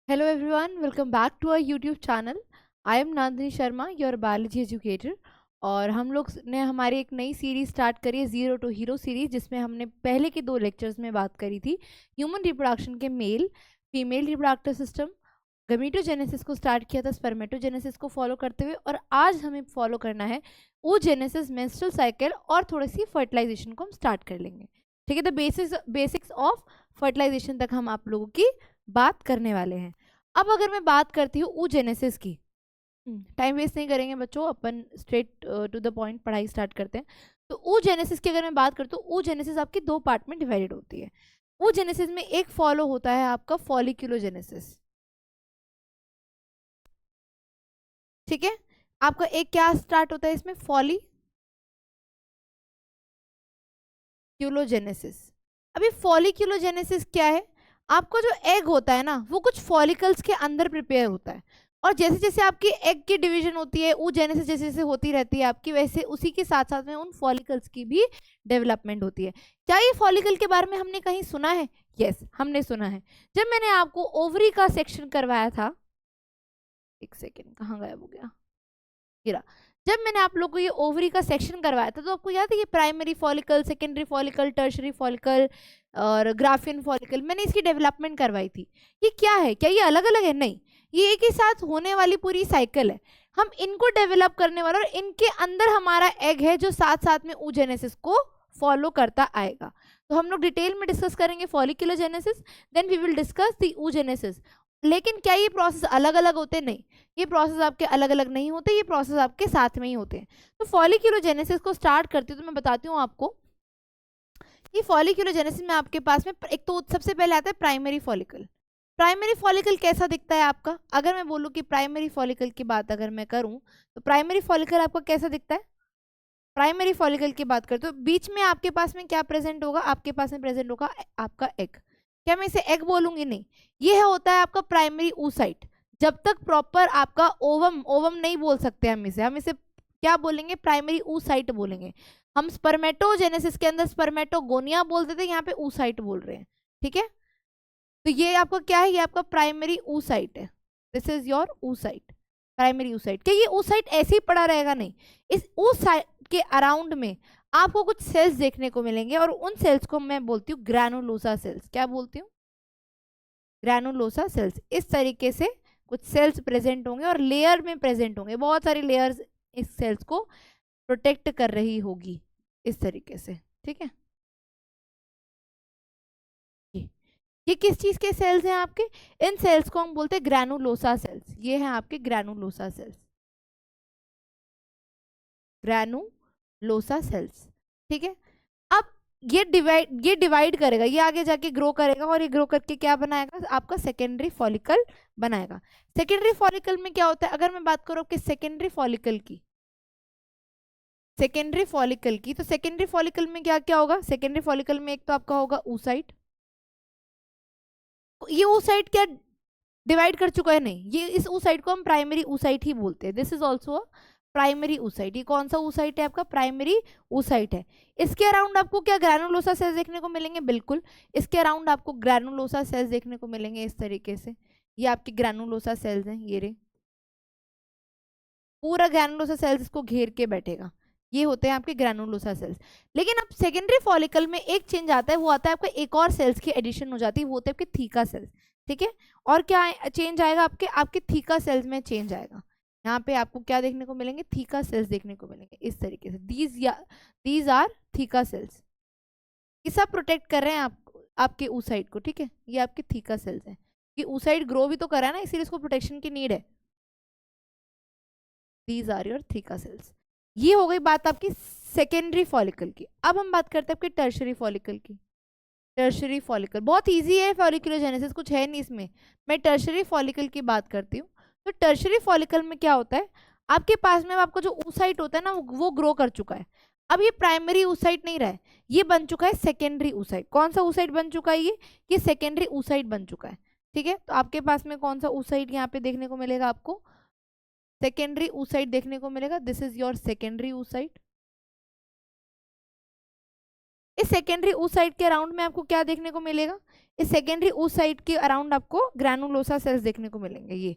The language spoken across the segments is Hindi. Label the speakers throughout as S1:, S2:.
S1: Hello everyone, welcome back to our YouTube channel. I am Nandini Sharma, your biology educator. और हम लोग ने हमारी एक नई सीरीज स्टार्ट करी है जीरो टू हीरो सीरीज, जिसमें हमने पहले के 2 लेक्चर्स में बात करी थी ह्यूमन रिप्रोडक्शन के मेल फीमेल रिप्रोडक्टिव सिस्टम, गमीटोजेनेसिस को स्टार्ट किया था स्पर्मेटोजेनेसिस को फॉलो करते हुए, और आज हमें फॉलो करना है oogenesis, मेंस्ट्रुअल साइकिल और थोड़ी सी फर्टिलाइजेशन को हम स्टार्ट कर लेंगे। ठीक है, तो बेसिक्स ऑफ फर्टिलाइजेशन तक हम आप लोगों की बात करने वाले हैं। अब अगर मैं बात करती हूँ oogenesis की, टाइम वेस्ट नहीं करेंगे बच्चों, अपन स्ट्रेट टू द पॉइंट पढ़ाई स्टार्ट करते हैं। तो oogenesis की अगर मैं बात करती हूँ, oogenesis आपकी 2 पार्ट में डिवाइडेड होती है। oogenesis में एक फॉलो होता है आपका फॉलिक्यूलोजेनेसिस। ठीक है, आपका एक क्या स्टार्ट होता है इसमें, फॉलिक्यूलोजेनेसिस। अभी फॉलिक्यूलोजेनेसिस क्या है, आपका जो एग होता है ना, वो कुछ फॉलिकल्स के अंदर प्रिपेयर होता है, और जैसे जैसे आपकी एग की डिवीजन होती है, oogenesis जैसे जैसे होती रहती है आपकी, वैसे उसी के साथ साथ में उन फॉलिकल्स की भी डेवलपमेंट होती है। क्या ये फॉलिकल के बारे में हमने कहीं सुना है? यस, हमने सुना है। जब मैंने आपको ओवरी का सेक्शन करवाया था, एक सेकेंड कहाँ गायब हो गया, गिरा। जब मैंने आप लोग को ये ओवरी का सेक्शन करवाया था, तो आपको याद है ये primary follicle, secondary follicle, tertiary follicle और ग्राफियन फॉलिकल, मैंने इसकी डेवलपमेंट करवाई थी। ये क्या है, क्या ये अलग अलग है? नहीं, ये एक ही साथ होने वाली पूरी साइकिल है। हम इनको डेवलप करने वाले, और इनके अंदर हमारा एग है जो साथ साथ में oogenesis को फॉलो करता आएगा। तो हम लोग डिटेल में डिस्कस करेंगे folliculogenesis, then we will discuss the oogenesis। लेकिन क्या ये प्रोसेस अलग अलग होते? नहीं, ये प्रोसेस आपके अलग अलग नहीं होते, ये प्रोसेस आपके साथ में ही होते हैं। तो फॉलिक्यूलोजेनेसिस को स्टार्ट करती हूँ, तो मैं बताती हूँ आपको कि फॉलिक्यूलोजेनेसिस में आपके पास में एक तो सबसे पहले आता है प्राइमरी फॉलिकल। प्राइमरी फॉलिकल कैसा दिखता है आपका? अगर मैं बोलूँ कि प्राइमरी फॉलिकल की बात अगर मैं करूँ, तो प्राइमरी फॉलिकल आपका कैसा दिखता है? प्राइमरी फॉलिकल की बात करते हो, बीच में आपके पास में क्या प्रेजेंट होगा? आपके पास में प्रेजेंट होगा आपका एग। क्या मैं इसे एग बोलूंगी? नहीं, ये होता है आपका प्राइमरी oocyte। जब तक प्रॉपर आपका ओवम, ओवम नहीं बोल सकते हम इसे क्या बोलेंगे? प्राइमरी oocyte बोलेंगे। हम स्पर्मेटोजेनेसिस के अंदर स्पर्मेटोगोनिया बोलते थे, यहाँ पे oocyte बोल रहे हैं। ठीक है, तो ये आपका क्या है? ये आपका प्राइमरी oocyte है। This is your oocyte, primary oocyte। क्या ये oocyte ऐसे ही पड़ा रहेगा? नहीं, इस oocyte के अराउंड में आपको कुछ सेल्स देखने को मिलेंगे, और उन सेल्स को मैं बोलती हूँ ग्रैनुलोसा सेल्स। क्या बोलती हूँ? Granulosa cells. इस तरीके से कुछ सेल्स प्रेजेंट होंगे, और लेयर में प्रेजेंट होंगे, बहुत सारी लेयर्स इस सेल्स को प्रोटेक्ट कर रही होगी इस तरीके से। ठीक है, ये किस चीज के सेल्स हैं आपके? इन सेल्स को हम बोलते हैं ग्रैनुलोसा सेल्स। ये हैं आपके ग्रैनुलोसा सेल्स, ग्रैनुलोसा सेल्स। ठीक है, अब ये डिवाइड करेगा, ये आगे जाके ग्रो करेगा, और ये ग्रो करके क्या बनाएगा? आपका सेकेंडरी फॉलिकल बनाएगा। सेकेंडरी फॉलिकल में क्या होता है? अगर मैं बात करूँ आपके सेकेंडरी फॉलिकल की, तो सेकेंडरी फॉलिकल में क्या क्या होगा? सेकेंडरी फॉलिकल में एक तो आपका होगा oocyte। ये oocyte क्या डिवाइड कर चुका है? नहीं, ये इस oocyte को हम प्राइमरी oocyte ही बोलते हैं। This is also a primary oocyte। ये कौन सा oocyte है? आपका प्राइमरी oocyte है। इसके अराउंड आपको क्या ग्रैनुलोसा सेल्स देखने को मिलेंगे? बिल्कुल, इसके अराउंड आपको ग्रैनुलोसा सेल्स देखने को मिलेंगे इस तरीके से। ये आपके ग्रैनुलोसा सेल्स हैं, ये रे, पूरा ग्रैनुलोसा सेल्स इसको घेर के बैठेगा। ये होते हैं आपके ग्रैनुलोसा सेल्स। लेकिन अब सेकेंडरी फॉलिकल में एक चेंज आता है, वो आता है आपका एक और सेल्स की एडिशन हो जाती है, वो होते हैं आपके थीका सेल्स। ठीक है, और क्या चेंज आएगा? आपके आपके थीका सेल्स में चेंज आएगा। यहाँ पे आपको क्या देखने को मिलेंगे? थीका सेल्स देखने को मिलेंगे इस तरीके से। These are theca cells. ये सब प्रोटेक्ट कर रहे हैं आपके oocyte को। ठीक है, ये आपके थीका सेल्स हैं। ये oocyte ग्रो भी तो कर रहा है ना, इसीलिए इसको प्रोटेक्शन की नीड है। These are your theca cells. ये हो गई बात आपकी सेकेंडरी फॉलिकल की। अब हम बात करते हैं आपके टर्शरी फॉलिकल की। टर्शरी फॉलिकल बहुत इजी है, फॉलिकुलोजेनेसिस कुछ है नहीं इसमें। मैं टर्शरी फॉलिकल की बात करती हूँ। तो टर्शरी फॉलिकल में क्या होता है? आपके पास में आपका जो oocyte होता है ना, वो ग्रो कर चुका है। अब ये प्राइमरी oocyte नहीं रहा है, ये बन चुका है सेकेंडरी oocyte। कौन सा oocyte बन चुका है? ये सेकेंडरी oocyte बन चुका है। ठीक है, तो आपके पास में कौन सा oocyte यहाँ पे देखने को मिलेगा? आपको सेकेंडरी oocyte देखने को मिलेगा। This is your secondary oocyte। इस सेकेंडरी oocyte के अराउंड में आपको क्या देखने को मिलेगा, इस सेकेंडरी oocyte के अराउंड आपको ग्रैनुलोसा सेल्स देखने को मिलेंगे। ये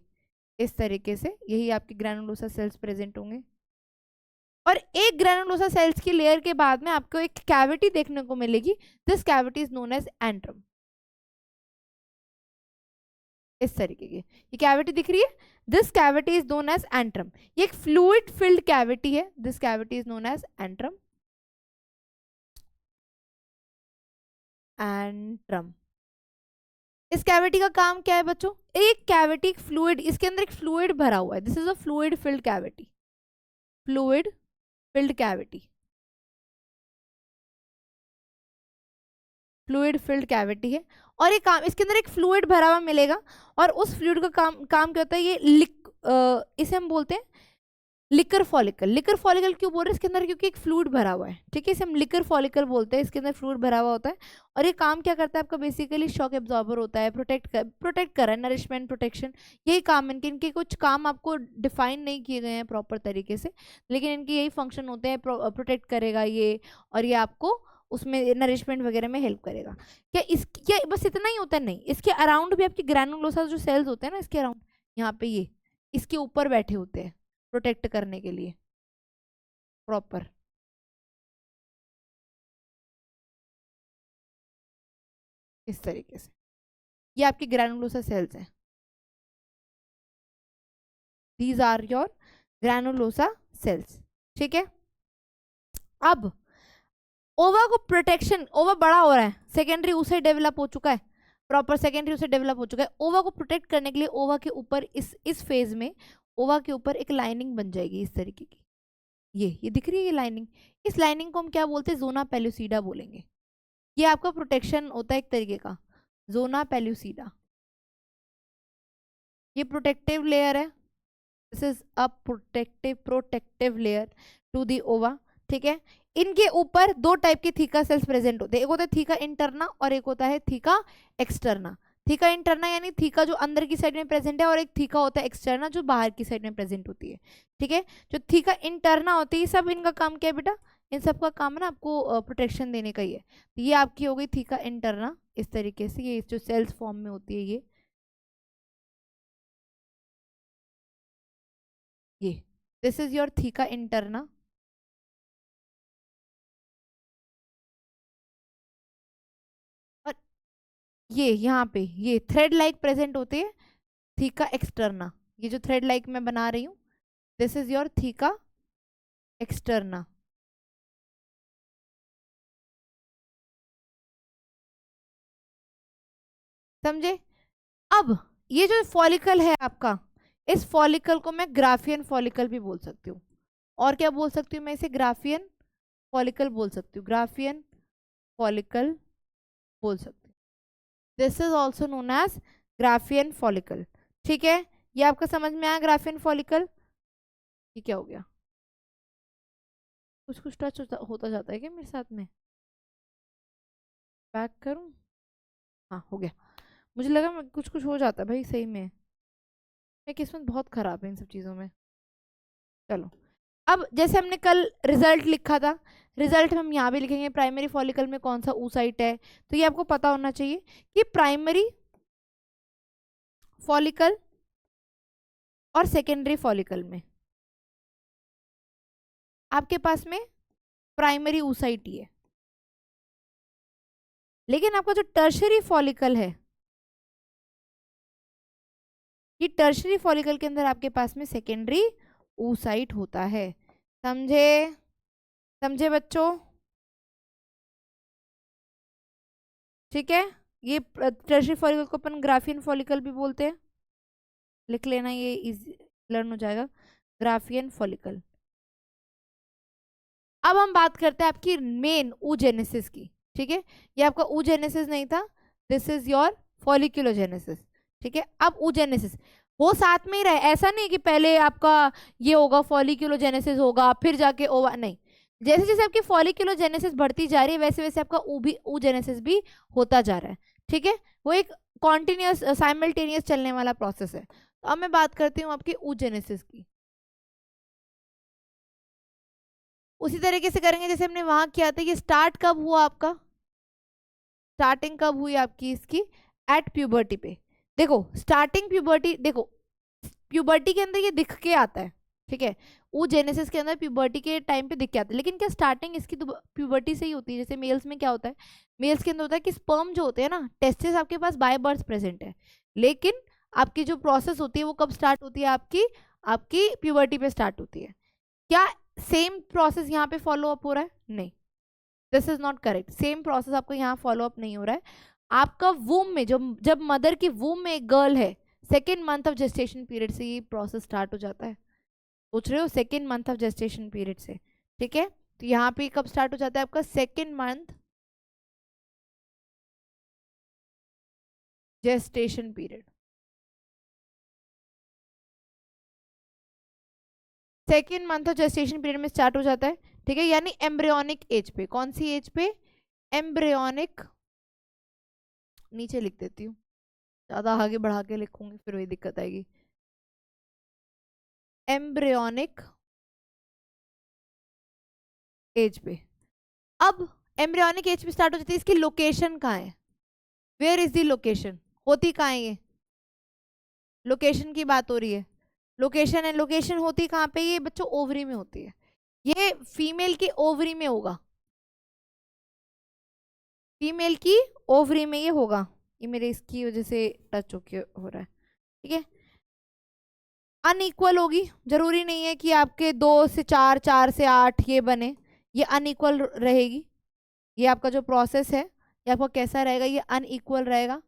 S1: इस तरीके से यही आपके ग्रैनुलोसा सेल्स प्रेजेंट होंगे। और एक ग्रैनुलोसा सेल्स की लेयर के बाद में आपको एक कैविटी देखने को मिलेगी, this cavity is known as antrum. इस तरीके की ये कैविटी दिख रही है, this cavity is known as antrum. ये एक फ्लूइड फिल्ड कैविटी है, this cavity is known as antrum. Antrum, इस कैविटी का काम क्या है बच्चों, एक कैविटी फ्लूइड, इसके अंदर एक फ्लूइड भरा हुआ है, this is a fluid filled cavity, fluid filled cavity, fluid filled cavity है। और ये काम, इसके अंदर एक फ्लूइड भरा हुआ मिलेगा, और उस फ्लूइड का काम क्या होता है, ये इसे हम बोलते हैं लिकर फॉलिकल। लिकर फॉलिकल क्यों बोल रहे हैं इसके अंदर, क्योंकि एक फ्लूइड भरा हुआ है, ठीक है, इसे हम लिकर फॉलिकल बोलते हैं, इसके अंदर फ्लूइड भरा हुआ होता है। और ये काम क्या करता है आपका, बेसिकली शॉक एब्जॉर्बर होता है, प्रोटेक्ट कर रहा है, नरिशमेंट प्रोटेक्शन, यही काम इनके। इनके कुछ काम आपको डिफाइन नहीं किए गए हैं प्रॉपर तरीके से, लेकिन इनके यही फंक्शन होते हैं, प्रोटेक्ट करेगा ये, और ये आपको उसमें नरिशमेंट वगैरह में हेल्प करेगा। क्या बस इतना ही होता है, नहीं, इसके अराउंड भी आपकी ग्रैनुलोसा जो सेल्स होते हैं ना, इसके अराउंड यहाँ पे ये इसके ऊपर बैठे होते हैं प्रोटेक्ट करने के लिए प्रॉपर। इस तरीके से ये आपकी ग्रैनुलोसा सेल्स हैं, these are your granulosa cells, ठीक है। अब ओवा को प्रोटेक्शन, ओवा बड़ा हो रहा है, सेकेंडरी उसे डेवलप हो चुका है, प्रॉपर सेकेंडरी उसे डेवलप हो चुका है। ओवा को प्रोटेक्ट करने के लिए ओवा के ऊपर इस फेज में ओवा के ऊपर एक लाइनिंग बन जाएगी इस तरीके की, ये दिख रही है ये लाइनिंग। इस लाइनिंग को हम क्या बोलते हैं, जोना पेलुसिडा बोलेंगे। ये आपका प्रोटेक्शन होता है एक तरीके का, जोना पेलुसिडा, ये प्रोटेक्टिव लेयर है, this is a protective layer to the ova, ठीक है। इनके ऊपर दो टाइप के थीका सेल्स प्रेजेंट होते हैं, एक होता है थीका इंटरना और एक होता है थीका एक्सटर्ना। थीका इंटरना यानी थीका जो अंदर की साइड में प्रेजेंट है, और एक थीका होता है एक्सटर्ना जो बाहर की साइड में प्रेजेंट होती है, ठीक है। जो थीका इंटरना होती है, सब इनका काम क्या है बेटा, इन सब का काम है ना आपको प्रोटेक्शन देने का ही है। तो ये आपकी हो गई थीका इंटरना, इस तरीके से ये जो सेल्स फॉर्म में होती है ये this is your theca interna. और ये यहाँ पे ये थ्रेड लाइक प्रेजेंट होते हैं, थीका एक्सटर्ना, ये जो थ्रेड लाइक मैं बना रही हूँ, this is your theca externa. समझे। अब ये जो फॉलिकल है आपका, इस फॉलिकल को मैं ग्राफियन फॉलिकल भी बोल सकती हूँ, और क्या बोल सकती हूँ मैं इसे, ग्राफियन फॉलिकल बोल सकती हूँ, ग्राफियन फॉलिकल बोल सकती हूँ। This is also known as Graafian follicle, ठीक है। ये आपका समझ में आया ग्राफियन फॉलिकल। ये क्या हो गया, कुछ कुछ टच होता जाता है क्या मेरे साथ में, बैक करूं, हाँ हो गया। मुझे लगा कुछ कुछ हो जाता है भाई, सही में मैं किस्मत बहुत खराब है इन सब चीज़ों में। चलो, अब जैसे हमने कल रिजल्ट लिखा था, रिजल्ट हम यहाँ भी लिखेंगे, प्राइमरी फॉलिकल में कौन सा oocyte है, तो ये आपको पता होना चाहिए कि प्राइमरी फॉलिकल और सेकेंडरी फॉलिकल में आपके पास में प्राइमरी oocyte ही है, लेकिन आपका जो टर्शरी फॉलिकल है, ये टर्शरी फॉलिकल के अंदर आपके पास में सेकेंडरी oocyte होता है। समझे, समझे बच्चों, ठीक है। ये टर्शरी फॉलिकल को अपन ग्राफियन फॉलिकल भी बोलते हैं, लिख लेना, ये इजी लर्न हो जाएगा, ग्राफियन फॉलिकल। अब हम बात करते हैं आपकी मेन oogenesis की, ठीक है। ये आपका oogenesis नहीं था, दिस इज योर फॉलिक्यूलोजेनेसिस, ठीक है। अब oogenesis वो साथ में ही रहे, ऐसा नहीं कि पहले आपका ये होगा फॉलिक्यूलोजेनेसिस होगा फिर जाके ओवा, नहीं, जैसे जैसे आपकी फॉलिक्यूलोजेनेसिस बढ़ती जा रही है वैसे वैसे आपका oogenesis भी होता जा रहा है, ठीक है। वो एक कॉन्टिन्यूस साइमल्टेनियस चलने वाला प्रोसेस है। तो अब मैं बात करती हूँ आपकी oogenesis की। उसी तरीके से करेंगे जैसे हमने वहां किया था। ये स्टार्ट कब हुआ आपका, स्टार्टिंग कब हुई आपकी इसकी, एट प्यूबर्टी पे। देखो स्टार्टिंग प्यूबर्टी, देखो प्यूबर्टी के अंदर ये दिख के आता है, ठीक है, वो जेनेसिस के अंदर प्यूबर्टी के टाइम पे दिख के आता है। लेकिन क्या स्टार्टिंग इसकी तो प्यूबर्टी से ही होती है? जैसे मेल्स में क्या होता है, मेल्स के अंदर होता है कि स्पर्म जो होते हैं ना, टेस्टिस आपके पास बाय बर्थ प्रेजेंट है, लेकिन आपकी जो प्रोसेस होती है वो कब स्टार्ट होती है, आपकी आपकी प्यूबर्टी पे स्टार्ट होती है। क्या सेम प्रोसेस यहाँ पे फॉलो अप हो रहा है? नहीं, this is not correct. Same process आपको यहाँ फॉलो अप नहीं हो रहा है। आपका वूम में जब मदर की वूम में एक गर्ल है, second month of gestation period से ये प्रोसेस स्टार्ट हो जाता है। पूछ रहे हो second month of gestation period से, ठीक है। तो यहाँ पे कब स्टार्ट हो जाता है आपका, second month gestation period, second month of gestation period में स्टार्ट हो जाता है, ठीक है। यानी एम्ब्रियोनिक एज पे, कौन सी एज पे, एम्ब्रियोनिक, नीचे लिख देती हूँ, ज्यादा आगे बढ़ा के लिखूंगी फिर वही दिक्कत आएगी। एम्ब्रियोनिक एज पे। अब एम्ब्रियोनिक एज पे स्टार्ट हो जाती है, इसकी लोकेशन कहाँ है, वेयर इज दी लोकेशन, होती कहाँ है ये, लोकेशन की बात हो रही है, लोकेशन है, लोकेशन होती कहाँ पे, ये बच्चों ओवरी में होती है, ये फीमेल की ओवरी में होगा, फीमेल की ओवरी में ये होगा। ये मेरे इसकी वजह से टच होके हो रहा है, ठीक है। अनइक्वल होगी, जरूरी नहीं है कि आपके 2 से 4, 4 से 8 ये बने, ये अनइक्वल रहेगी। ये आपका जो प्रोसेस है ये आपका कैसा रहेगा, ये अनइक्वल रहेगा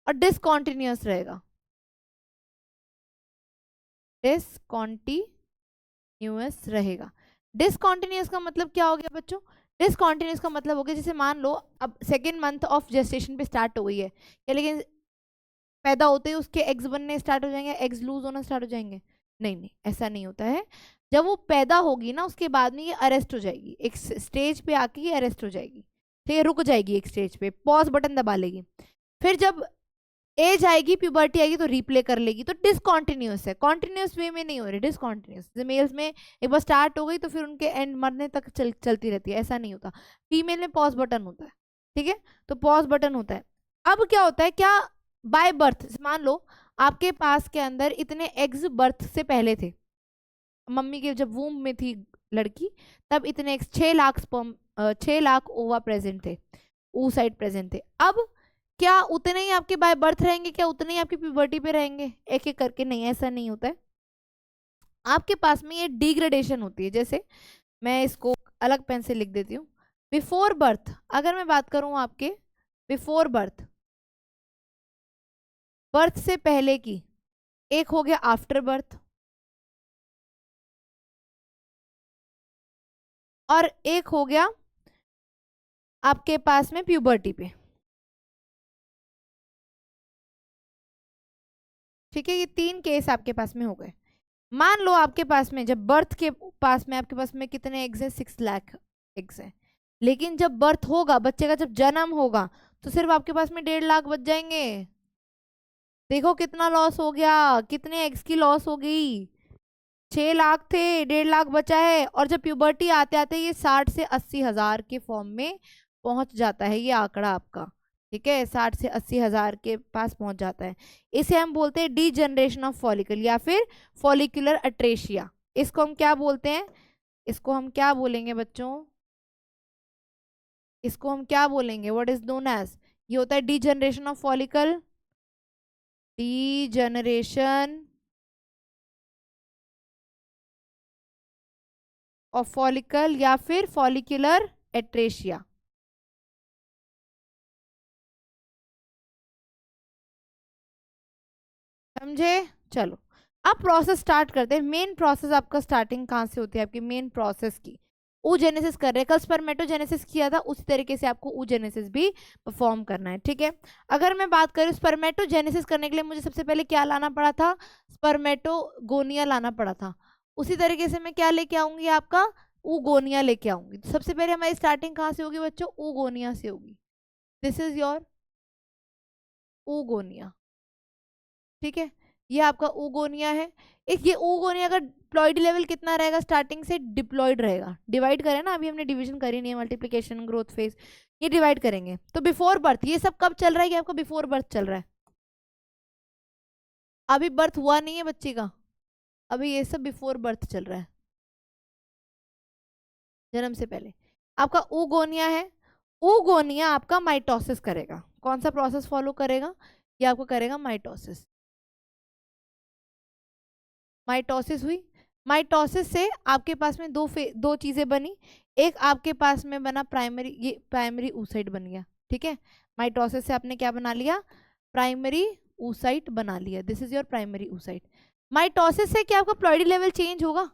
S1: और डिसकॉन्टिन्यूअस रहेगा, डिसकॉन्टिन्यूअस रहेगा। डिसकॉन्टिन्यूअस का मतलब क्या हो गया बच्चों, डिसकॉन्टिन्यूअस का मतलब हो गया जैसे मान लो अब सेकेंड मंथ ऑफ जेस्टेशन पे स्टार्ट हो गई है या, लेकिन पैदा होते ही उसके एग्स बनने स्टार्ट हो जाएंगे, एग्स लूज होना स्टार्ट हो जाएंगे, नहीं नहीं ऐसा नहीं होता है। जब वो पैदा होगी ना उसके बाद में ये अरेस्ट हो जाएगी, एक स्टेज पे आके ये अरेस्ट हो जाएगी, ठीक है, रुक जाएगी एक स्टेज पे, पॉज बटन दबा लेगी। फिर जब एज आएगी, प्यूबर्टी आएगी तो रिप्ले कर लेगी, तो डिसकॉन्टिन्यूअस है, कॉन्टिन्यूअस वे में नहीं हो रही, डिसकॉन्टिन्यूअस। मेल्स में एक बार स्टार्ट हो गई तो फिर उनके एंड मरने तक चलती रहती है, ऐसा नहीं होता। फीमेल में पॉज बटन होता है, ठीक है, तो पॉज बटन होता है। अब क्या होता है, क्या बाय बर्थ मान लो आपके पास के अंदर इतने एग्स बर्थ से पहले थे, मम्मी के जब वूम में थी लड़की तब इतने एग्स, 6 लाख स्पर्म, 6 लाख ओवा प्रेजेंट थे, ओ साइड प्रेजेंट थे। अब क्या उतने ही आपके बाय बर्थ रहेंगे, क्या उतने ही आपकी प्यूबर्टी पे रहेंगे एक एक करके, नहीं ऐसा नहीं होता है। आपके पास में ये डिग्रेडेशन होती है। जैसे मैं इसको अलग पेन से लिख देती हूँ। बिफोर बर्थ अगर मैं बात करूं आपके, बिफोर बर्थ, बर्थ से पहले की, एक हो गया आफ्टर बर्थ और एक हो गया आपके पास में प्यूबर्टी पे, ठीक है। ये 3 केस आपके पास में हो गए। मान लो आपके पास में जब बर्थ के पास में आपके पास में कितने एग्स है, 6 लाख एग्स है, लेकिन जब बर्थ होगा बच्चे का, जब जन्म होगा तो सिर्फ आपके पास में 1.5 लाख बच जाएंगे। देखो कितना लॉस हो गया, कितने एग्स की लॉस हो गई, 6 लाख थे 1.5 लाख बचा है। और जब प्यूबर्टी आते आते ये 60 से 80 हजार के फॉर्म में पहुंच जाता है ये आंकड़ा आपका, ठीक है, 60 से 80 हजार के पास पहुंच जाता है। इसे हम बोलते हैं डी जनरेशन ऑफ फॉलिकल या फिर फॉलिकुलर अट्रेशिया। इसको हम क्या बोलते हैं, इसको हम क्या बोलेंगे बच्चों, इसको हम क्या बोलेंगे, व्हाट इज नोन एज, ये होता है D generation of follicle, D generation of follicle या फिर फॉलिकुलर एट्रेशिया। समझे, चलो अब प्रोसेस स्टार्ट करते हैं। मेन प्रोसेस आपका स्टार्टिंग कहाँ से होती है, आपकी मेन प्रोसेस की oogenesis कर रहे हैं, कल स्पर्मेटोजेनेसिस किया था उसी तरीके से आपको oogenesis भी परफॉर्म करना है, ठीक है। अगर मैं बात करूँ स्पर्मेटोजेनेसिस करने के लिए मुझे सबसे पहले क्या लाना पड़ा था, स्पर्मेटोगोनिया लाना पड़ा था, उसी तरीके से मैं क्या लेके आऊंगी, आपका ऊगोनिया लेके आऊंगी। तो सबसे पहले हमारी स्टार्टिंग कहाँ से होगी बच्चों, ऊगोनिया से होगी, दिस इज योर ऊगोनिया, ठीक है। ये आपका oogonia है। एक ये oogonia का प्लॉइडी लेवल कितना रहेगा, स्टार्टिंग से डिप्लॉइड रहेगा। डिवाइड करें ना, अभी हमने डिवीजन करी नहीं है, मल्टीप्लिकेशन ग्रोथ फेज, ये डिवाइड करेंगे। तो बिफोर बर्थ ये सब कब चल रहा है, कि आपका बिफोर बर्थ चल रहा है, अभी बर्थ हुआ नहीं है बच्चे का, अभी ये सब बिफोर बर्थ चल रहा है, जन्म से पहले। आपका oogonia है, oogonia आपका माइटोसिस करेगा। कौन सा प्रोसेस फॉलो करेगा, ये आपको करेगा माइटोसिस। माइटोसिस हुई, माइटोसिस से आपके पास में दो चीजें बनी। एक आपके पास में बना प्राइमरी, ये प्राइमरी oocyte बन गया, ठीक है। माइटोसिस से आपने क्या बना लिया, प्राइमरी oocyte बना लिया। This is your primary oocyte। Mitosis से क्या आपका प्लॉइडी लेवल चेंज होगा,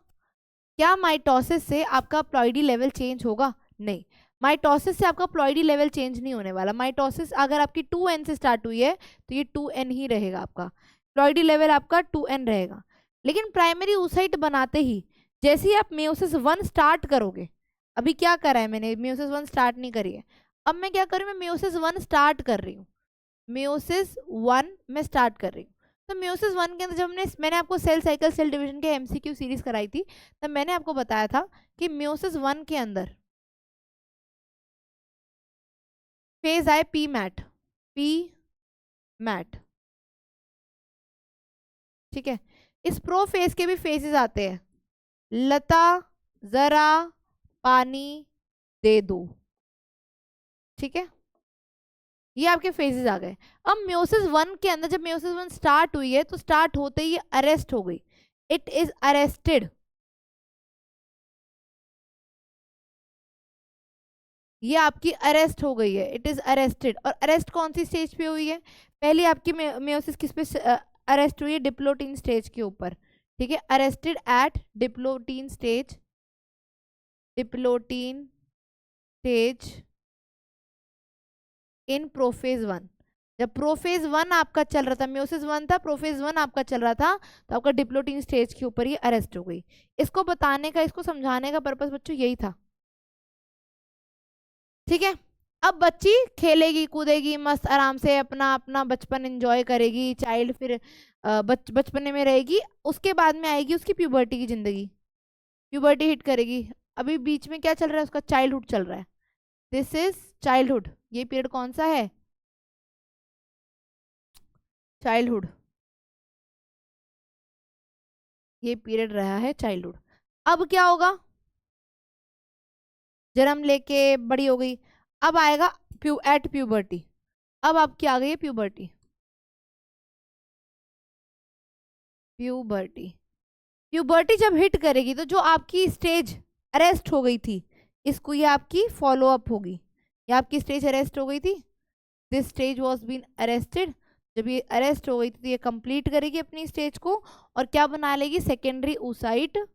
S1: क्या माइटोसिस से आपका प्लॉइडी लेवल चेंज होगा, नहीं। माइटोसिस से आपका प्लॉइडी लेवल चेंज नहीं होने वाला। माइटोसिस अगर आपकी 2n से स्टार्ट हुई है तो ये 2n ही रहेगा, आपका प्लॉइडी लेवल आपका 2n रहेगा। लेकिन प्राइमरी oocyte बनाते ही जैसे ही आप मेयोसिस 1 स्टार्ट करोगे, अभी क्या करा है मैंने, मेयोसिस 1 स्टार्ट नहीं करी है, अब मैं क्या करूँ, मैं मेयोसिस 1 स्टार्ट कर रही हूँ, मेयोसिस 1 में स्टार्ट कर रही हूँ। तो मेयोसिस 1 के अंदर जब मैंने आपको सेल साइकिल सेल डिवीजन के एमसीक्यू सीरीज कराई थी, तब मैंने आपको बताया था कि मेयोसिस 1 के अंदर फेज आए पी मैट, पी मैट, ठीक है। इस प्रो फेज के भी फेजेस आते हैं, लता जरा पानी दे दो, ठीक है। ये आपके फेजेस आ गए। अब मेयोसिस 1 के अंदर जब मेयोसिस 1 स्टार्ट हुई है तो स्टार्ट होते ही अरेस्ट हो गई, इट इज अरेस्टेड। ये आपकी अरेस्ट हो गई है, इट इज अरेस्टेड। और अरेस्ट कौन सी स्टेज पे हुई है, पहले आपकी मेयोसिस किस पे अरेस्ट हुई है, डिप्लोटीन स्टेज के ऊपर, ठीक है। Arrested eight diplotene stage, diplotene stage इन प्रोफेज 1। जब प्रोफेज 1 आपका चल रहा था, मेयोसिस 1 था, प्रोफेज 1 आपका चल रहा था, तो आपका डिप्लोटीन स्टेज के ऊपर ये अरेस्ट हो गई। इसको बताने का, इसको समझाने का पर्पस बच्चों यही था, ठीक है। अब बच्ची खेलेगी कूदेगी मस्त आराम से, अपना अपना बचपन एंजॉय करेगी, चाइल्ड फिर बचपने में रहेगी। उसके बाद में आएगी उसकी प्यूबर्टी की जिंदगी, प्यूबर्टी हिट करेगी। अभी बीच में क्या चल रहा है, उसका चाइल्डहुड चल रहा है, दिस इज चाइल्डहुड। ये पीरियड कौन सा है, चाइल्डहुड, ये पीरियड रहा है चाइल्डहुड। अब क्या होगा, जन्म लेके बड़ी हो गई, अब आएगा एट प्यूबर्टी। अब आपकी आ गई है प्यूबर्टी, प्यूबर्टी। प्यूबर्टी जब हिट करेगी तो जो आपकी स्टेज अरेस्ट हो गई थी, इसको ये आपकी फॉलो अप होगी। ये आपकी स्टेज अरेस्ट हो गई थी, this stage was been arrested. जब ये अरेस्ट हो गई थी तो ये कंप्लीट करेगी अपनी स्टेज को, और क्या बना लेगी, सेकेंडरी oocyte,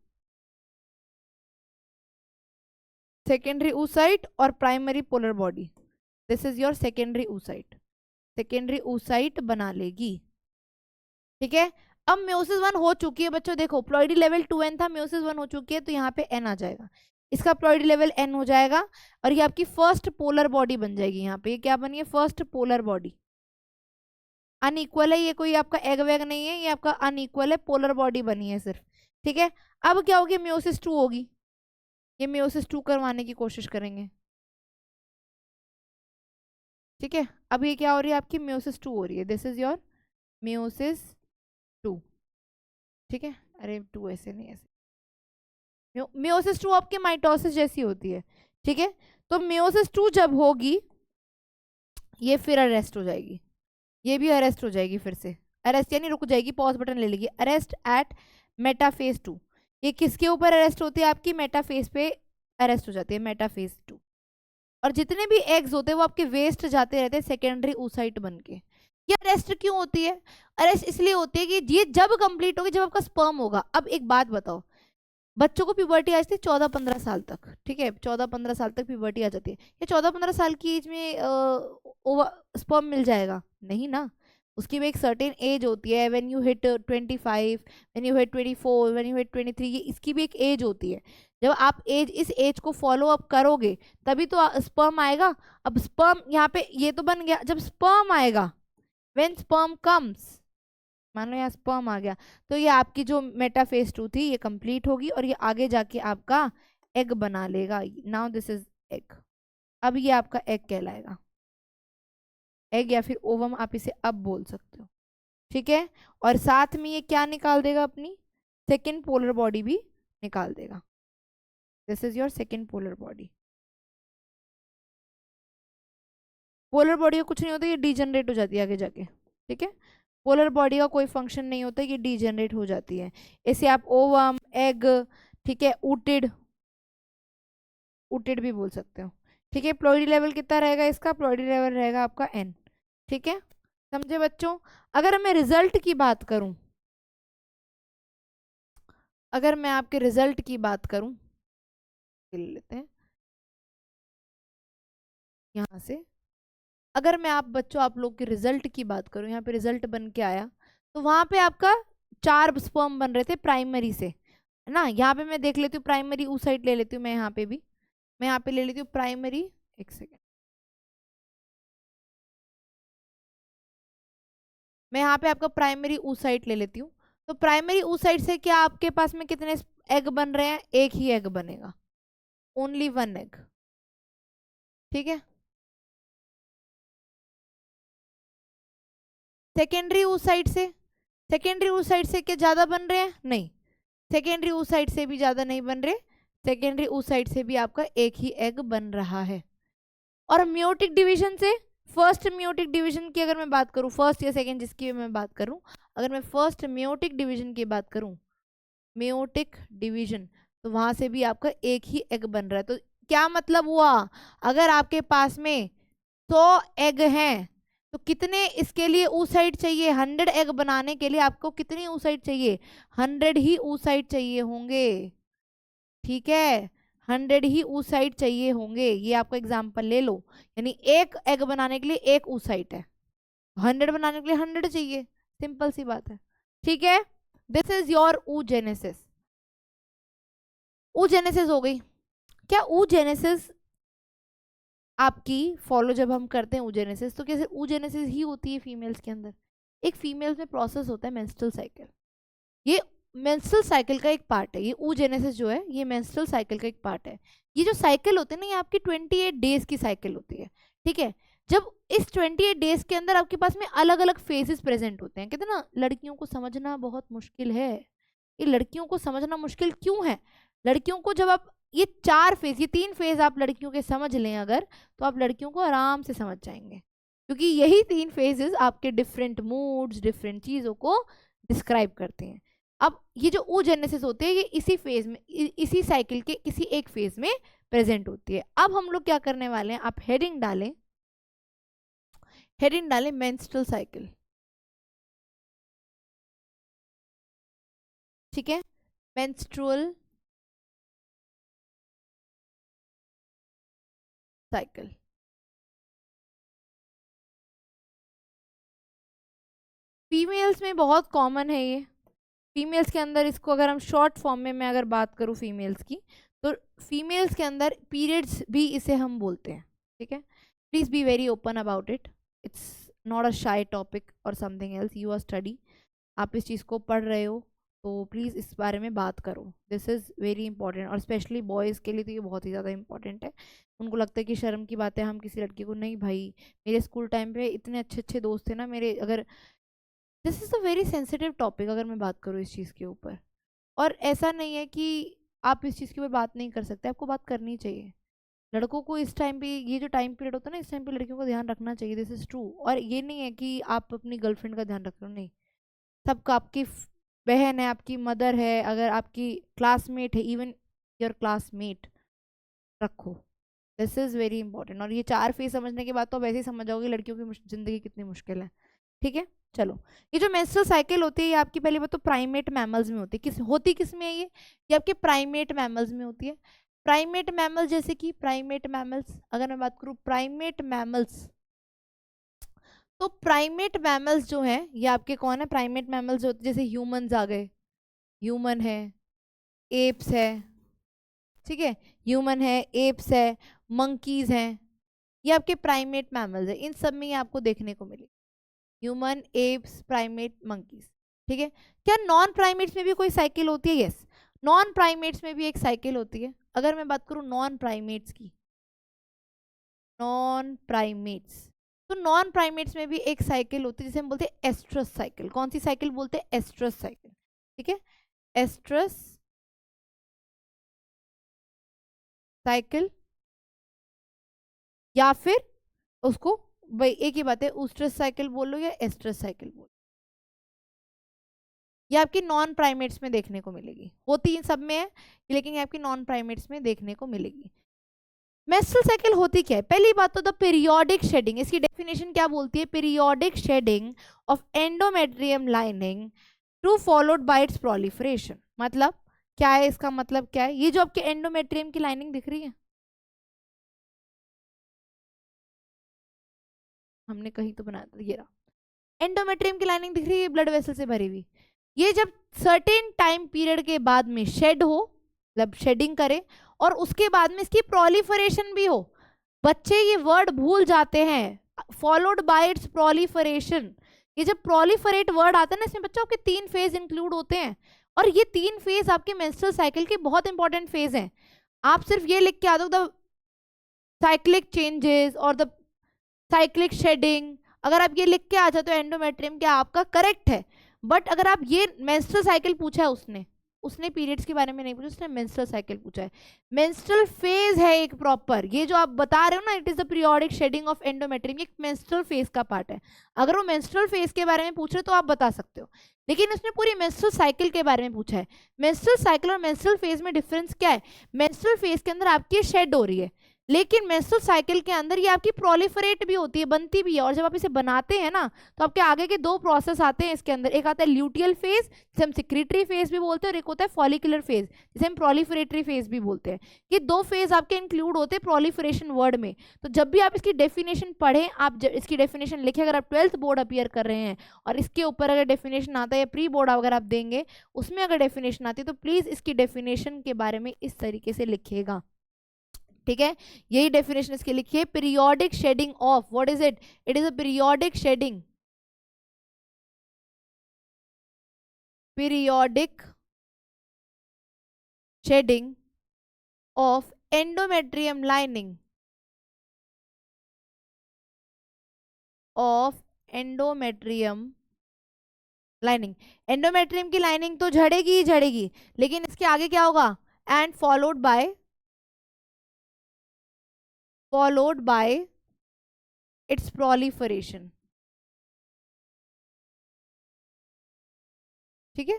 S1: सेकेंडरी oocyte और primary polar body. This is your secondary oocyte, secondary oocyte बना लेगी, ठीक है। अब मेयोसिस 1 हो चुकी है बच्चों, देखो प्लॉइडी लेवल 2n था, मेयोसिस 1 हो चुकी है, तो यहाँ पे n आ जाएगा, इसका प्लॉइडी लेवल n हो जाएगा, और ये आपकी फर्स्ट पोलर बॉडी बन जाएगी। यहाँ पे ये क्या बनी है, फर्स्ट पोलर बॉडी। अनइक्वल है, ये कोई आपका एग वैग नहीं है, ये आपका अनइक्वल है, पोलर बॉडी बनी है सिर्फ, ठीक है। अब क्या होगी, मेयोसिस 2 होगी, ये मेयोसिस 2 करवाने की कोशिश करेंगे, ठीक है। अब ये क्या हो रही है, आपकी मेयोसिस 2 हो रही है, दिस इज योर मेयोसिस 2, ठीक है। अरे 2 ऐसे नहीं, ऐसे मेयोसिस 2 आपकी माइटोसिस जैसी होती है, ठीक है। तो मेयोसिस 2 जब होगी, ये फिर अरेस्ट हो जाएगी, ये भी अरेस्ट हो जाएगी, फिर से अरेस्ट यानी रुक जाएगी, पॉज बटन ले लेगी। अरेस्ट एट मेटाफेज 2, ये किसके ऊपर अरेस्ट होती है, आपकी मेटाफेज पे अरेस्ट हो जाती है, मेटाफेज 2। और जितने भी एग्स होते हैं वो आपके वेस्ट जाते रहते हैं सेकेंडरी oocyte बन के। ये अरेस्ट क्यों होती है, अरेस्ट इसलिए होती है कि ये जब कंप्लीट होगी, जब आपका स्पर्म होगा। अब एक बात बताओ, बच्चों को प्यूबर्टी आ जाती है 14-15 साल तक, ठीक है, 14-15 साल तक प्यूबर्टी आ जाती है। ये 14-15 साल की एज में स्पर्म मिल जाएगा, नहीं ना, उसकी भी एक सर्टेन एज होती है, when you hit 25, when you hit 24, when you hit 23, ये इसकी भी एक एज होती है। जब आप इस एज को फॉलो अप करोगे तभी तो स्पर्म आएगा। अब स्पर्म यहाँ पे ये तो बन गया, जब स्पर्म आएगा, व्हेन स्पर्म कम्स, मान लो यहाँ स्पर्म आ गया, तो ये आपकी जो मेटाफेज 2 थी ये कंप्लीट होगी और ये आगे जाके आपका एग बना लेगा। Now this is egg. अब ये आपका एग कहलाएगा, एग या फिर ओवम आप इसे अब बोल सकते हो, ठीक है। और साथ में ये क्या निकाल देगा, अपनी सेकेंड पोलर बॉडी भी निकाल देगा। This is your second polar body. Polar body का कुछ नहीं होता, ये डीजनरेट हो जाती है आगे जाके, ठीक है। पोलर बॉडी का कोई फंक्शन नहीं होता, ये डीजनरेट हो जाती है। इसे आप ओवम, एग, ठीक है, ऊटिड, ऊटिड भी बोल सकते हो, ठीक है। प्लॉइडी लेवल कितना रहेगा इसका, प्लॉइडी लेवल रहेगा आपका n, ठीक है। समझे बच्चों। अगर मैं रिजल्ट की बात करूं, अगर मैं आपके रिजल्ट की बात करूं, ले लेते हैं यहाँ से। अगर मैं आप बच्चों आप लोग के रिजल्ट की बात करूं, यहाँ पे रिजल्ट बन के आया, तो वहां पे आपका 4 स्पर्म बन रहे थे प्राइमरी से, है ना। यहाँ पे मैं देख लेती हूँ प्राइमरी oocyte ले लेती हूँ मैं, यहाँ पे भी मैं यहाँ पे ले लेती हूँ प्राइमरी, एक सेकेंड, मैं यहाँ पे आपका प्राइमरी oocyte ले लेती हूँ। तो प्राइमरी oocyte से क्या आपके पास में कितने एग बन रहे हैं, एक ही एग बनेगा, ओनली 1 एग, ठीक है। सेकेंडरी oocyte से, सेकेंडरी oocyte से क्या ज्यादा बन रहे हैं, नहीं, सेकेंडरी oocyte से भी ज्यादा नहीं बन रहे, सेकेंडरी oocyte से भी आपका एक ही एग बन रहा है। और म्योटिक डिवीजन से, फर्स्ट म्योटिक डिवीजन की अगर मैं बात करूं, फर्स्ट या सेकेंड जिसकी मैं बात करूं, अगर मैं फर्स्ट म्योटिक डिवीजन की बात करूं, म्योटिक डिवीजन, तो वहां से भी आपका एक ही एग बन रहा है। तो क्या मतलब हुआ, अगर आपके पास में 100 एग हैं, तो कितने इसके लिए oocyte चाहिए, 100 एग बनाने के लिए आपको कितनी oocyte चाहिए, 100 ही oocyte चाहिए होंगे, ठीक है। 100 ही oocyte चाहिए होंगे, ये आपका एग्जाम्पल ले लो। यानी एक एग बनाने के लिए एक oocyte है, 100 बनाने के लिए 100 चाहिए, सिंपल सी बात है, ठीक है। This is your oogenesis। oogenesis हो गई। क्या oogenesis आपकी फॉलो जब हम करते हैं oogenesis, तो कैसे oogenesis ही होती है फीमेल्स के अंदर। एक फीमेल्स में प्रोसेस होता है मेंस्ट्रुअल साइकिल, ये मेंस्ट्रुअल साइकिल का एक पार्ट है, ये oogenesis जो है ये मेंस्ट्रुअल साइकिल का एक पार्ट है। ये जो साइकिल होते हैं ना, ये आपकी 28 डेज की साइकिल होती है, ठीक है। जब इस 28 डेज के अंदर आपके पास में अलग अलग फेजेस प्रेजेंट होते हैं, कहते हैं ना लड़कियों को समझना बहुत मुश्किल है। ये लड़कियों को समझना मुश्किल क्यों है, लड़कियों को जब आप ये 4 फेज, ये 3 फेज आप लड़कियों के समझ लें अगर, तो आप लड़कियों को आराम से समझ जाएंगे, क्योंकि यही 3 फेजेस आपके डिफरेंट मूड्स, डिफरेंट चीज़ों को डिस्क्राइब करते हैं। अब ये जो oogenesis होते हैं, ये इसी फेज में, इसी साइकिल के किसी एक फेज में प्रेजेंट होती है। अब हम लोग क्या करने वाले हैं, आप हेडिंग डालें, हेडिंग डालें मेंस्ट्रुअल साइकिल, ठीक है। मेंस्ट्रुअल साइकिल, फीमेल्स में बहुत कॉमन है ये, फीमेल्स के अंदर इसको अगर हम शॉर्ट फॉर्म में मैं अगर बात करूँ फीमेल्स की, तो फीमेल्स के अंदर पीरियड्स भी इसे हम बोलते हैं, ठीक है। Please be very open about it, it's not a shy topic और something else, you are study, आप इस चीज़ को पढ़ रहे हो, तो प्लीज़ इस बारे में बात करो, दिस इज़ वेरी इंपॉर्टेंट। और स्पेशली बॉयज़ के लिए तो ये बहुत ही ज़्यादा इंपॉर्टेंट है। उनको लगता है कि शर्म की बात है हम किसी लड़की को, नहीं भाई, मेरे स्कूल टाइम पे इतने अच्छे अच्छे दोस्त थे ना मेरे, अगर this is a very sensitive topic अगर मैं बात करूँ इस चीज़ के ऊपर। और ऐसा नहीं है कि आप इस चीज़ के ऊपर बात नहीं कर सकते, आपको बात करनी चाहिए। लड़कों को इस टाइम पे, ये जो टाइम पीरियड होता है ना, इस टाइम पे लड़कियों का ध्यान रखना चाहिए, दिस इज़ ट्रू। और ये नहीं है कि आप अपनी गर्लफ्रेंड का ध्यान रख रहे हो, नहीं, सबका, आपकी बहन है, आपकी मदर है, अगर आपकी क्लासमेट है, इवन योर क्लासमेट, रखो, दिस इज़ वेरी इंपॉर्टेंट। और ये 4 फेज समझने के बाद तो आप वैसे ही समझ जाओगे लड़कियों की ज़िंदगी कितनी मुश्किल है, ठीक है। चलो, ये जो मेंस्ट्रुअल साइकिल होती है, ये आपकी पहली बात तो प्राइमेट मैमल्स में होती है, किस में है ये आपके प्राइमेट मैमल्स में होती है। प्राइमेट मैमल्स जैसे कि प्राइमेट मैमल्स, अगर मैं बात करूँ प्राइमेट मैमल्स, तो प्राइमेट मैमल्स जो हैं ये आपके कौन है, प्राइमेट मैमल्स जो होते हैं, जैसे ह्यूमंस आ गए, ह्यूमन है, एप्स है, ठीक है, ह्यूमन है, एप्स है, मंकीज हैं, ये आपके प्राइमेट मैमल्स है। इन सब में ये आपको देखने को मिले, ह्यूमन, एप्स, प्राइमेट, मंकीज, ठीक है। क्या नॉन प्राइमेट्स में भी कोई साइकिल होती है? यस, नॉन प्राइमेट्स में भी एक साइकिल होती है। अगर मैं बात करूं नॉन प्राइमेट्स की, नॉन प्राइमेट्स, तो नॉन प्राइमेट्स में भी एक साइकिल होती है जिसे हम बोलते हैं एस्ट्रस साइकिल। कौन सी साइकिल बोलते हैं? Estrous cycle. ठीक है, एस्ट्रस साइकिल, या फिर उसको भाई एक ही बात है, ऊस्ट्रस साइकिल बोल लो या एस्ट्रस साइकिल बोल लो, ये आपकी नॉन प्राइमेट्स में देखने को मिलेगी। होती इन सब में है, लेकिन ये आपकी नॉन प्राइमेट्स में देखने को मिलेगी। मेंस्ट्रुअल साइकिल होती क्या है? पहली बात तो द पीरियोडिक शेडिंग, इसकी डेफिनेशन क्या बोलती है? Periodic shedding of endometrium lining to followed by its proliferation. मतलब क्या है इसका? मतलब क्या है? ये जो आपके एंडोमेट्रियम की लाइनिंग दिख रही है, हमने कहीं तो बनाया था, ये रहा एंडोमेट्रियम की लाइनिंग दिख रही है, ब्लड वेसल से भरी हुई। ये जब सर्टेन टाइम पीरियड के बाद में शेड हो, मतलब शेडिंग करे, और उसके बाद में इसकी प्रोलिफरेशन भी हो। बच्चे ये वर्ड भूल जाते हैं, फॉलोड बाय इट्स प्रोलिफरेशन। ये जब प्रोलिफरेट वर्ड आता है ना, इसमें बच्चों आपके 3 फेज इंक्लूड होते हैं, और ये 3 फेज आपके मेंस्ट्रुअल साइकिल के बहुत इंपॉर्टेंट फेज हैं। आप सिर्फ ये लिख के आ दो द साइक्लिक चेंजेस और द साइक्लिक शेडिंग, अगर आप ये लिख के आ जाते हो एंडोमेट्रियम क्या आपका करेक्ट है। बट अगर आप ये मेंस्ट्रुअल साइकिल पूछा है, उसने उसने पीरियड्स के बारे में नहीं पूछा, उसने मेंस्ट्रुअल साइकिल पूछा है। मेंस्ट्रुअल फेज है एक प्रॉपर, ये जो आप बता रहे हो ना, it is the periodic shedding of endometrium, ये एक मेंस्ट्रुअल फेज का पार्ट है। अगर वो मेंस्ट्रुअल फेज के बारे में पूछ रहे तो आप बता सकते हो, लेकिन उसने पूरी मेंस्ट्रुअल साइकिल के बारे में पूछा है। मेंस्ट्रुअल साइकिल और मेंस्ट्रुअल फेज में डिफरेंस क्या है? मेंस्ट्रुअल फेज के अंदर आपकी शेड हो रही है, लेकिन मेंस्ट्रुअल साइकिल के अंदर ये आपकी प्रोलिफरेट भी होती है, बनती भी है। और जब आप इसे बनाते हैं ना, तो आपके आगे के 2 प्रोसेस आते हैं इसके अंदर। एक आता है ल्यूटियल फेज, जिसे हम सिक्रीटरी फेज भी बोलते हैं, और एक होता है फॉलिकुलर फेज, जिसे हम प्रोलिफरेटरी फेज भी बोलते हैं। ये 2 फेज आपके इंक्लूड होते हैं प्रोलिफरेशन वर्ड में। तो जब भी आप इसकी डेफिनेशन पढ़ें, आप इसकी डेफिनेशन लिखें, अगर आप 12th बोर्ड अपीयर कर रहे हैं और इसके ऊपर अगर डेफिनेशन आता है, या प्री बोर्ड अगर आप देंगे उसमें अगर डेफिनेशन आती है, तो प्लीज इसकी डेफिनेशन के बारे में इस तरीके से लिखिएगा। ठीक है, यही डेफिनेशन इसके लिखिए, periodic shedding of, what is it? It is a periodic shedding, periodic shedding of endometrium lining, of endometrium lining. Endometrium की लाइनिंग तो झड़ेगी ही झड़ेगी, लेकिन इसके आगे क्या होगा? And followed by its proliferation. ठीक है,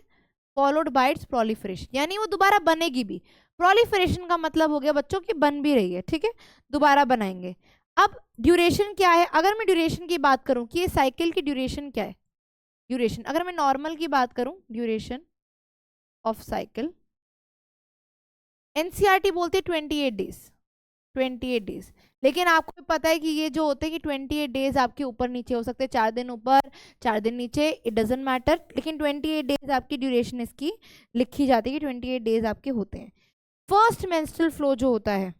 S1: फॉलोड बाय इट्स प्रोलिफरेशन, यानी वो दोबारा बनेगी भी। प्रोलिफरेशन का मतलब हो गया बच्चों की बन भी रही है, ठीक है, दोबारा बनाएंगे। अब ड्यूरेशन क्या है? अगर मैं ड्यूरेशन की बात करूं कि ये साइकिल की ड्यूरेशन क्या है, ड्यूरेशन अगर मैं नॉर्मल की बात करूं, ड्यूरेशन ऑफ साइकिल, एनसीईआरटी बोलते हैं 28 डेज, 28 डेज। लेकिन आपको पता है कि ये जो होते हैं कि 28 डेज आपके ऊपर नीचे हो सकते हैं, 4 दिन ऊपर 4 दिन नीचे, इट डजेंट मैटर, लेकिन 28 डेज आपकी ड्यूरेशन इसकी लिखी जाती है कि 28 डेज आपके होते हैं। फर्स्ट मेंस्ट्रुअल फ्लो जो होता है,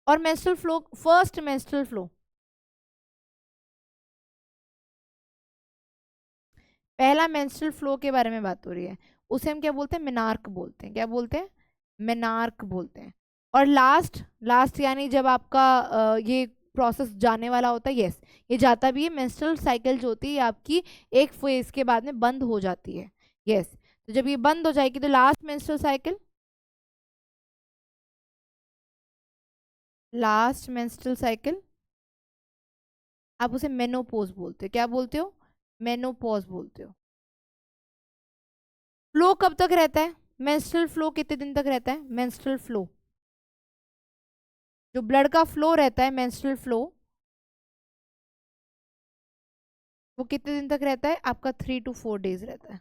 S1: और menstrual flow, first menstrual flow, पहला मेंस्ट्रुअल फ्लो के बारे में बात हो रही है, उसे हम क्या बोलते हैं? मेनार्क बोलते हैं। क्या बोलते हैं? मेनार्क बोलते हैं। और लास्ट, लास्ट यानी जब आपका ये प्रोसेस जाने वाला होता है, यस, ये जाता भी है। मेंस्ट्रुअल साइकिल जो होती है आपकी एक फेज के बाद में बंद हो जाती है, यस। तो जब ये बंद हो जाएगी तो last menstrual cycle, last menstrual cycle, आप उसे मेनोपॉज बोलते हो। क्या बोलते हो? मेनोपॉज बोलते हो। फ्लो कब तक रहता है? मेंस्ट्रुअल फ्लो कितने दिन तक रहता है? मेंस्ट्रुअल फ्लो, जो ब्लड का फ्लो रहता है, मेंस्ट्रुअल फ्लो, वो कितने दिन तक रहता है? आपका 3 to 4 डेज रहता है।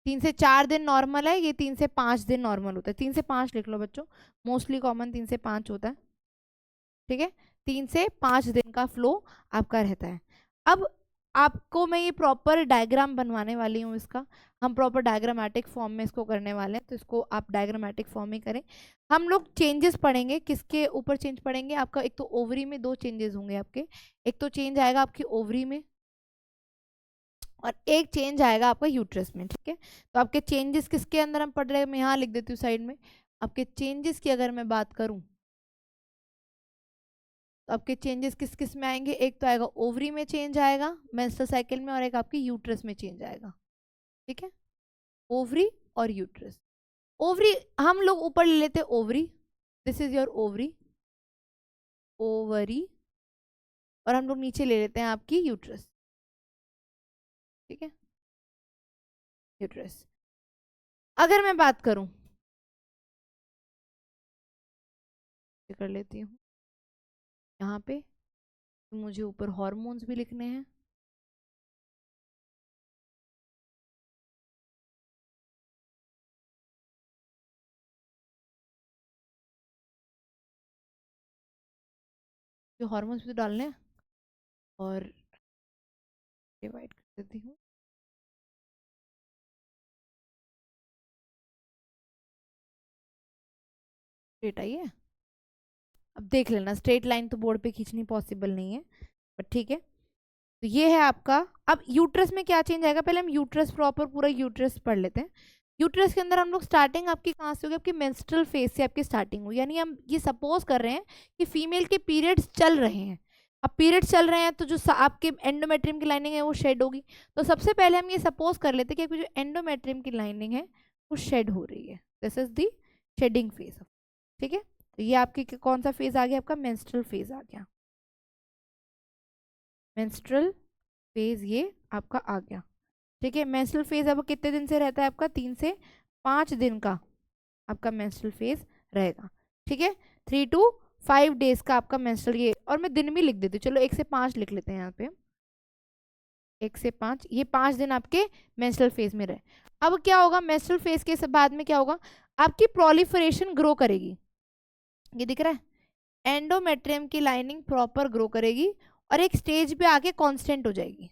S1: 3 से 4 दिन नॉर्मल है, ये 3 से 5 दिन नॉर्मल होता है। 3 से 5 लिख लो बच्चों, मोस्टली कॉमन 3 से 5 होता है। ठीक है, 3 से 5 दिन का फ्लो आपका रहता है। अब आपको मैं ये प्रॉपर डायग्राम बनवाने वाली हूँ इसका, हम प्रॉपर डायग्रामेटिक फॉर्म में इसको करने वाले हैं, तो इसको आप डायग्रामेटिक फॉर्म में करें। हम लोग चेंजेस पढ़ेंगे, किसके ऊपर चेंज पढ़ेंगे? आपका एक तो ओवरी में 2 चेंजेस होंगे आपके, एक तो चेंज आएगा आपकी ओवरी में, और एक चेंज आएगा आपका यूट्रस में, ठीक है। तो आपके चेंजेस किसके अंदर हम पढ़ रहे हैं, मैं यहाँ लिख देती हूँ साइड में। आपके चेंजेस की अगर मैं बात करूँ तो आपके चेंजेस किस किस में आएंगे, एक तो आएगा ओवरी में चेंज आएगा मेंस्ट्रुअल साइकिल में, और एक आपकी यूट्रस में चेंज आएगा, ठीक है। ओवरी और यूट्रस। ओवरी हम लोग ऊपर ले लेते हैं ovary, this is your ovary, ovary, और हम लोग नीचे ले लेते हैं आपकी यूट्रस, ठीक है, यूट्रस। अगर मैं बात करूं, कर लेती हूँ यहाँ पे, तो मुझे ऊपर हॉर्मोन्स भी लिखने हैं। जो हॉर्मोन्स भी तो डालने हैं, और डिवाइड कर देती हूँ। स्ट्रेट आई है, अब देख लेना, स्ट्रेट लाइन तो बोर्ड पे खींचनी पॉसिबल नहीं है, बट ठीक है। तो ये है आपका। अब यूट्रस में क्या चेंज आएगा, पहले हम यूट्रस प्रॉपर पूरा यूट्रस पढ़ लेते हैं। यूट्रस के अंदर हम लोग स्टार्टिंग आपकी कहाँ से होगी, आपकी मेंस्ट्रुअल फेज से आपकी स्टार्टिंग हुई, यानी हम ये सपोज कर रहे हैं कि फीमेल के पीरियड्स चल रहे हैं। अब पीरियड्स चल रहे हैं तो जो आपके एंडोमेट्रियम की लाइनिंग है वो शेड होगी। तो सबसे पहले हम ये सपोज कर लेते हैं कि आपकी जो एंडोमेट्रियम की लाइनिंग है वो शेड हो रही है, this is the shedding phase, ठीक है। तो ये आपकी कौन सा फेज आ गया, आपका मेंस्ट्रुअल फेज आ गया, मेंस्ट्रुअल फेज ये आपका आ गया, ठीक है। मेंस्ट्रुअल फेज अब कितने दिन से रहता है आपका, 3 से 5 दिन का आपका मेंस्ट्रुअल फेज रहेगा, ठीक है। 3 to 5 डेज का आपका मेंस्ट्रुअल ये, और मैं दिन भी लिख देती हूँ, चलो 1 से 5 लिख लेते हैं यहाँ पे, 1 से 5, ये 5 दिन आपके मेंस्ट्रुअल फेज में रहे। अब क्या होगा, मेंस्ट्रुअल फेज के बाद में क्या होगा, आपकी प्रोलिफरेशन ग्रो करेगी, ये दिख रहा है, एंडोमेट्रियम की लाइनिंग प्रॉपर ग्रो करेगी और एक स्टेज पे आके कांस्टेंट हो जाएगी,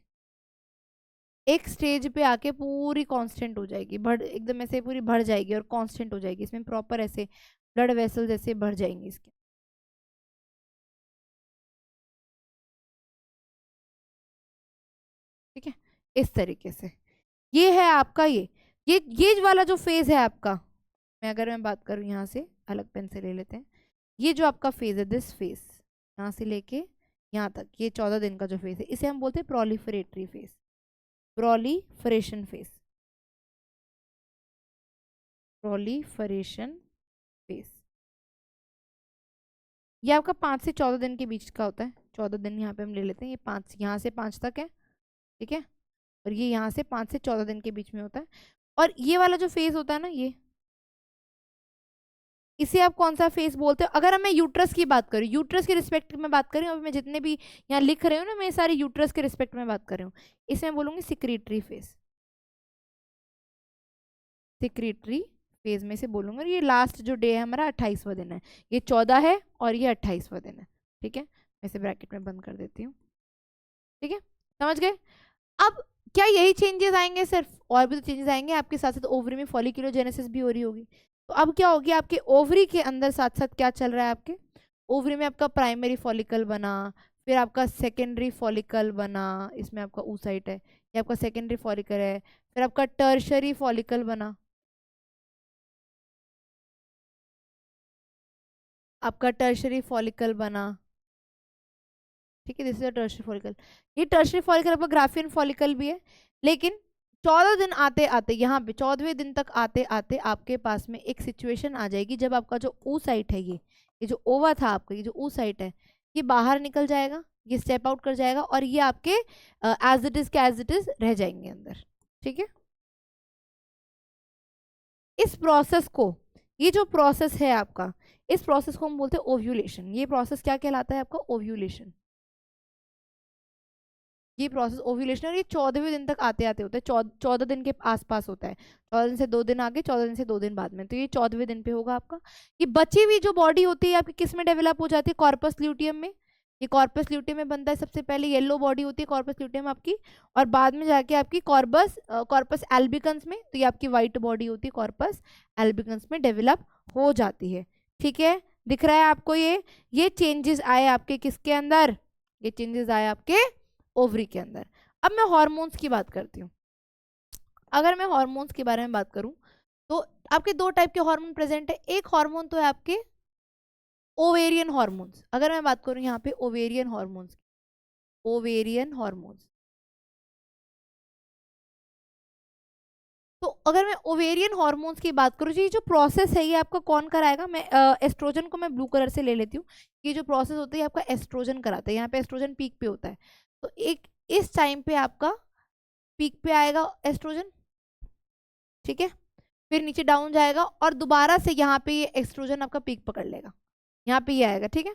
S1: एक स्टेज पे आके पूरी कांस्टेंट हो जाएगी, बढ़ एकदम ऐसे पूरी भर जाएगी और कांस्टेंट हो जाएगी, इसमें प्रॉपर ऐसे ब्लड वेसल्स ऐसे भर जाएंगे इसके, ठीक है, इस तरीके से। ये है आपका ये वाला जो फेज है आपका, मैं बात करूँ यहाँ से अलग पेन से ले लेते हैं, ये जो आपका फेज है, दिस फेज यहाँ से लेके यहाँ तक, ये 14 दिन का जो फेज है, इसे हम बोलते हैं proliferatory phase, proliferation phase, proliferation phase. ये आपका 5 से 14 दिन के बीच का होता है, 14 दिन यहाँ पे हम ले लेते हैं, ये 5 यहाँ से 5 तक है, ठीक है, और ये यहाँ से 5 से 14 दिन के बीच में होता है। और ये वाला जो फेज होता है ना, ये इसे आप कौन सा फेज बोलते हो, अगर मैं यूट्रस की बात करूँ, यूट्रस के रिस्पेक्ट में बात करें, अभी मैं जितने भी यहाँ लिख रही हूँ ना, मैं सारे यूट्रस के रिस्पेक्ट में बात कर रही हूँ, इसे मैं बोलूँगी सिक्रीटरी फेज, सिक्रीटरी फेज में से बोलूँगा। ये लास्ट जो डे है हमारा 28वां दिन है, ये 14 है और ये 28वां दिन है, ठीक है, मैं इसे ब्रैकेट में बंद कर देती हूँ, ठीक है, समझ गए। अब क्या यही चेंजेस आएंगे सिर्फ, और भी तो चेंजेस आएंगे आपके साथ साथ, ओवरी में फॉलिक्यूलोजेनेसिस भी हो रही होगी। तो अब क्या होगी, आपके ओवरी के अंदर साथ साथ क्या चल रहा है, आपके ओवरी में आपका प्राइमरी फॉलिकल बना, फिर आपका सेकेंडरी फॉलिकल बना, इसमें आपका oocyte है, ये आपका सेकेंडरी फॉलिकल है, फिर आपका टर्शरी फॉलिकल बना, आपका टर्शरी फॉलिकल बना, ठीक है, this is a tertiary follicle. ये टर्शरी फॉलिकल आपका ग्राफियन फॉलिकल भी है, लेकिन 14 दिन आते आते, यहाँ पे 14वें दिन तक आते आते आपके पास में एक सिचुएशन आ जाएगी जब आपका जो oocyte है, ये जो ओवा था आपका, ये जो oocyte है, ये बाहर निकल जाएगा, ये स्टेप आउट कर जाएगा, और ये आपके एज इट इज के एज इट इज रह जाएंगे अंदर, ठीक है। इस प्रोसेस को, ये जो प्रोसेस है आपका, इस प्रोसेस को हम बोलते हैं ओव्यूलेशन। ये प्रोसेस क्या कहलाता है आपका, ओव्यूलेशन। ये प्रोसेस ओव्यूलेशन, और ये 14वें दिन तक आते आते होता है, 14 दिन के आसपास होता है, 14 दिन से 2 दिन आगे, 14 दिन से 2 दिन बाद में, तो ये 14वें दिन पे होगा आपका। ये बची हुई जो बॉडी होती है आपकी किस में डेवलप हो जाती है, कॉर्पस ल्यूटियम में। ये कॉर्पस ल्यूटियम में बनता है, सबसे पहले येलो बॉडी होती है कॉर्पस ल्यूटियम आपकी, और बाद में जाके आपकी कॉर्पस एल्बिकन्स में, तो ये आपकी व्हाइट बॉडी होती है कॉर्पस एल्बिकन्स में डेवलप हो जाती है, ठीक है। दिख रहा है आपको, ये चेंजेस आए आपके किसके अंदर, ये चेंजेस आए आपके ओवरी के अंदर। अब मैं हॉर्मोन्स की बात करती हूँ। अगर मैं हॉर्मोन्स के बारे में बात करूँ तो आपके दो टाइप के हार्मोन प्रेजेंट है। एक हार्मोन तो है आपके ओवेरियन हार्मोन्स। अगर मैं बात करूँ यहाँ पे ओवेरियन हार्मोन्स, ओवेरियन हार्मोन्स, तो अगर मैं ओवेरियन हार्मोन्स की बात करूँ, ये जो प्रोसेस है ये आपका कौन कराएगा? मैं एस्ट्रोजन को मैं ब्लू कलर से ले लेती हूँ। ये जो प्रोसेस होता है आपका एस्ट्रोजन कराता है। यहाँ पे एस्ट्रोजन पीक पे होता है, तो एक इस टाइम पे आपका पीक पे आएगा एस्ट्रोजन, ठीक है, फिर नीचे डाउन जाएगा और दोबारा से यहाँ पे ये एस्ट्रोजन आपका पीक पकड़ लेगा, यहाँ पे ये आएगा, ठीक है,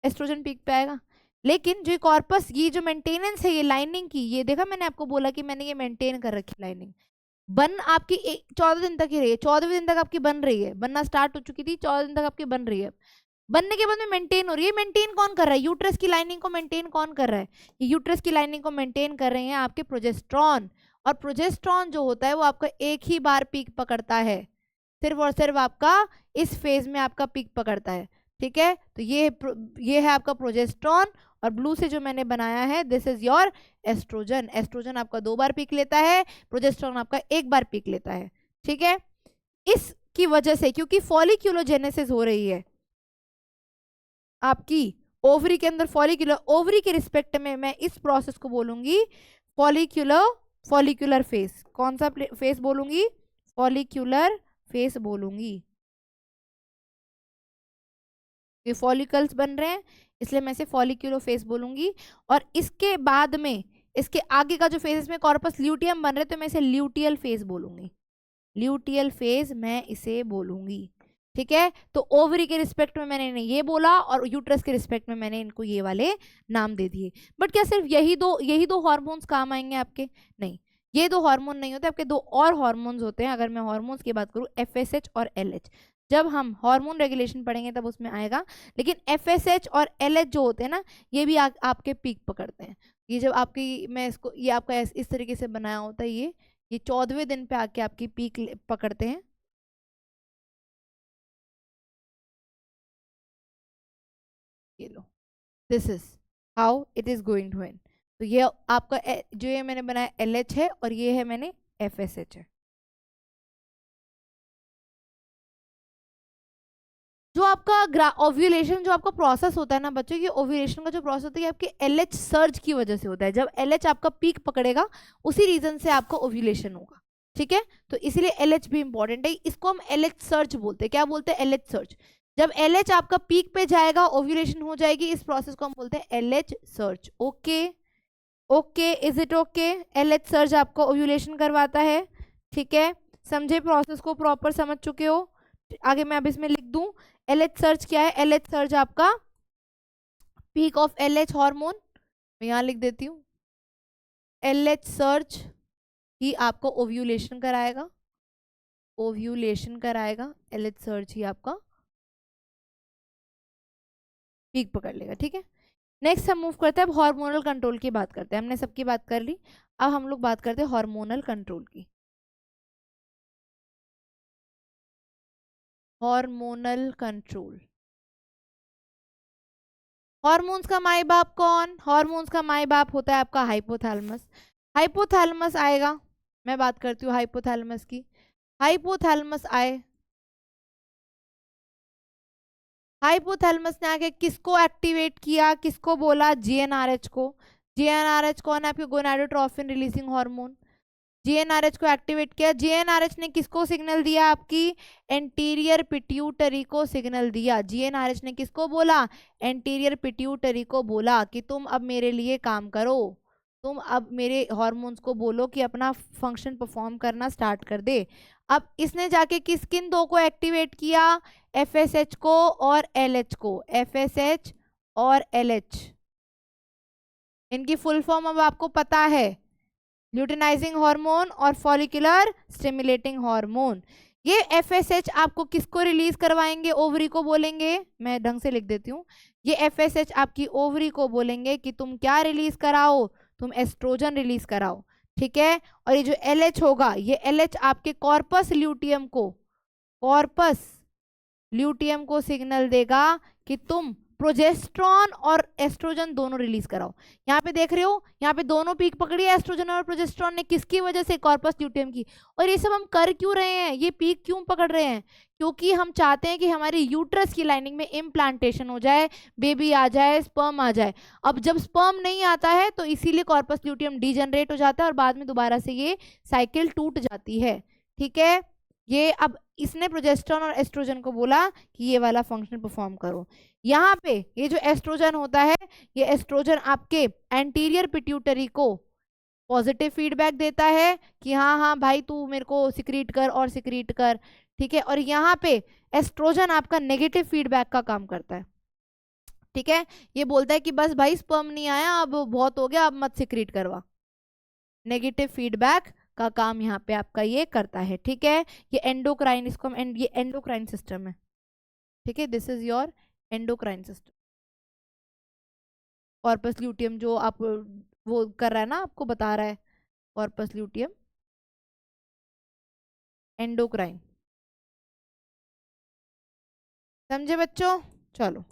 S1: एस्ट्रोजन पीक पे आएगा। लेकिन जो कॉर्पस, ये जो मेंटेनेंस है ये लाइनिंग की, ये देखा मैंने आपको बोला कि मैंने ये मेंटेन कर रखी लाइनिंग। बन आपकी 14 दिन तक ही रही है, 14वें दिन तक आपकी बन रही है, बनना स्टार्ट हो चुकी थी, 14 दिन तक आपकी बन रही है। बनने के बाद में मेंटेन हो रही है। मेंटेन कौन कर रहा है? यूट्रस की लाइनिंग को मेंटेन कौन कर रहा है? ये यूट्रस की लाइनिंग को मेंटेन कर रहे हैं आपके प्रोजेस्ट्रॉन। और प्रोजेस्ट्रॉन जो होता है वो आपका एक ही बार पीक पकड़ता है, सिर्फ और सिर्फ आपका इस फेज में आपका पीक पकड़ता है, ठीक है। तो ये है आपका प्रोजेस्ट्रॉन, और ब्लू से जो मैंने बनाया है this is your estrogen. Estrogen आपका 2 बार पीक लेता है, प्रोजेस्ट्रॉन आपका 1 बार पीक लेता है, ठीक है। इसकी वजह से, क्योंकि फॉलिक्यूलोजेनेसिस हो रही है आपकी ओवरी के अंदर, फॉलिक्यूलर ओवरी के रिस्पेक्ट में मैं इस प्रोसेस को बोलूंगी फॉलिक्यूलर फेस। कौन सा फेस बोलूंगी? फॉलिक्यूलर फेस बोलूंगी। ये फॉलिकल्स बन रहे हैं इसलिए मैं इसे फॉलिक्यूलर फेस बोलूंगी। और इसके बाद में इसके आगे का जो फेस में कॉर्पस ल्यूटियम बन रहे तो मैं इसे ल्यूटियल फेस बोलूंगी, ल्यूटियल फेज मैं इसे बोलूंगी, ठीक है। तो ओवरी के रिस्पेक्ट में मैंने इन्हें ये बोला और यूट्रस के रिस्पेक्ट में मैंने इनको ये वाले नाम दे दिए। बट क्या सिर्फ यही दो हार्मोन्स काम आएंगे आपके? नहीं, ये 2 हार्मोन नहीं होते आपके, 2 और हार्मोन्स होते हैं। अगर मैं हार्मोन्स की बात करूँ, FSH और LH, जब हम हार्मोन रेगुलेशन पढ़ेंगे तब उसमें आएगा। लेकिन FSH और LH जो होते हैं ना, ये भी आपके पीक पकड़ते हैं। ये जब आपकी, मैं इसको, ये आपका इस तरीके से बनाया होता है, ये 14वें दिन पे आके आपकी पीक पकड़ते हैं। ये लो, this is how it is going to end. तो ये आपका जो ये मैंने बनाया LH है और ये है मैंने FSH है। जो आपका ओव्यूलेशन, जो आपका प्रोसेस होता है ना बच्चों, ये ओव्यूलेशन का जो प्रोसेस होता है आपके LH सर्ज की वजह से होता है। जब LH आपका पीक पकड़ेगा उसी रीजन से आपका ओव्यूलेशन होगा, ठीक है। तो इसीलिए LH भी इंपॉर्टेंट है। इसको हम LH सर्च बोलते हैं। क्या बोलते हैं? LH search. जब LH आपका पीक पे जाएगा, ओव्यूलेशन हो जाएगी, इस प्रोसेस को हम बोलते हैं LH search. Okay okay, is it okay? LH search आपका ओव्यूलेशन करवाता है, ठीक है। समझे? प्रोसेस को प्रॉपर समझ चुके हो? आगे मैं अब इसमें लिख दूं LH सर्च क्या है। LH सर्च आपका पीक ऑफ LH हार्मोन, मैं यहाँ लिख देती हूँ। LH सर्च ही आपको ओव्यूलेशन कराएगा, ओव्यूलेशन कराएगा। LH सर्च ही आपका पीक पकड़ लेगा, ठीक है। नेक्स्ट हम मूव करते हैं, अब हार्मोनल कंट्रोल की बात करते हैं। हमने सबकी बात कर ली, अब हम लोग बात करते हैं हार्मोनल कंट्रोल की। हार्मोनल कंट्रोल, हार्मोन्स का माई बाप कौन? हार्मोन्स का माई बाप होता है आपका हाइपोथैलेमस। हाइपोथैलेमस आएगा, मैं बात करती हूँ हाइपोथैलेमस की। हाइपोथैलेमस आए, हाइपोथैलेमस ने आके किसको एक्टिवेट किया? किसको बोला? GnRH को। GnRH कौन है? आपके गोनाडोट्रोफिन रिलीजिंग हार्मोन। GnRH को एक्टिवेट किया। GnRH ने किसको सिग्नल दिया? आपकी एंटीरियर पिट्यूटरी को सिग्नल दिया। GnRH ने किसको बोला? एंटीरियर पिट्यूटरी को बोला कि तुम अब मेरे लिए काम करो, तुम अब मेरे हॉर्मोन्स को बोलो कि अपना फंक्शन परफॉर्म करना स्टार्ट कर दे। अब इसने जाके किन दो को एक्टिवेट किया? FSH को और LH को। FSH और LH, इनकी फुल फॉर्म अब आपको पता है, ल्यूटिनाइजिंग हार्मोन और फॉलिकुलर स्टिमुलेटिंग हार्मोन। ये FSH आपको किसको रिलीज करवाएंगे? ओवरी को बोलेंगे। मैं ढंग से लिख देती हूँ, ये FSH आपकी ओवरी को बोलेंगे कि तुम क्या रिलीज कराओ? तुम एस्ट्रोजन रिलीज कराओ, ठीक है। और ये जो LH होगा, ये LH आपके कॉर्पस ल्यूटियम को, कॉर्पस ल्यूटियम को सिग्नल देगा कि तुम प्रोजेस्ट्रॉन और एस्ट्रोजन दोनों रिलीज कराओ। यहाँ पे देख रहे हो, यहाँ पे दोनों पीक पकड़ी है एस्ट्रोजन और प्रोजेस्ट्रॉन ने, किसकी वजह से? कॉर्पस ल्यूटियम की। और ये सब हम कर क्यों रहे हैं, ये पीक क्यों पकड़ रहे हैं? क्योंकि हम चाहते हैं कि हमारी यूट्रस की लाइनिंग में इम्प्लांटेशन हो जाए, बेबी आ जाए, स्पर्म आ जाए। अब जब स्पर्म नहीं आता है तो इसीलिए कॉर्पस ल्यूटियम डीजनरेट हो जाता है और बाद में दोबारा से ये साइकिल टूट जाती है। ठीक है, ये अब इसने प्रोजेस्टेरोन और एस्ट्रोजन को बोला कि ये वाला फंक्शन परफॉर्म करो। यहाँ पे ये जो एस्ट्रोजन होता है, ये एस्ट्रोजन आपके एंटीरियर पिट्यूटरी को पॉजिटिव फीडबैक देता है कि हाँ हाँ भाई तू मेरे को सिक्रीट कर और सिक्रीट कर। ठीक है, और यहाँ पे एस्ट्रोजन आपका नेगेटिव फीडबैक का काम करता है। ठीक है, ये बोलता है कि बस भाई स्पर्म नहीं आया, अब बहुत हो गया, अब मत सिक्रीट करवा। नेगेटिव फीडबैक का काम यहाँ पे आपका ये करता है। ठीक है, ये एंडोक्राइन, इसको हम ये एंडोक्राइन सिस्टम है। ठीक है, this is your endocrine system. Corpus luteum जो आप वो कर रहा है ना, आपको बता रहा है कॉर्पस ल्यूटियम एंडोक्राइन। समझे बच्चों? चलो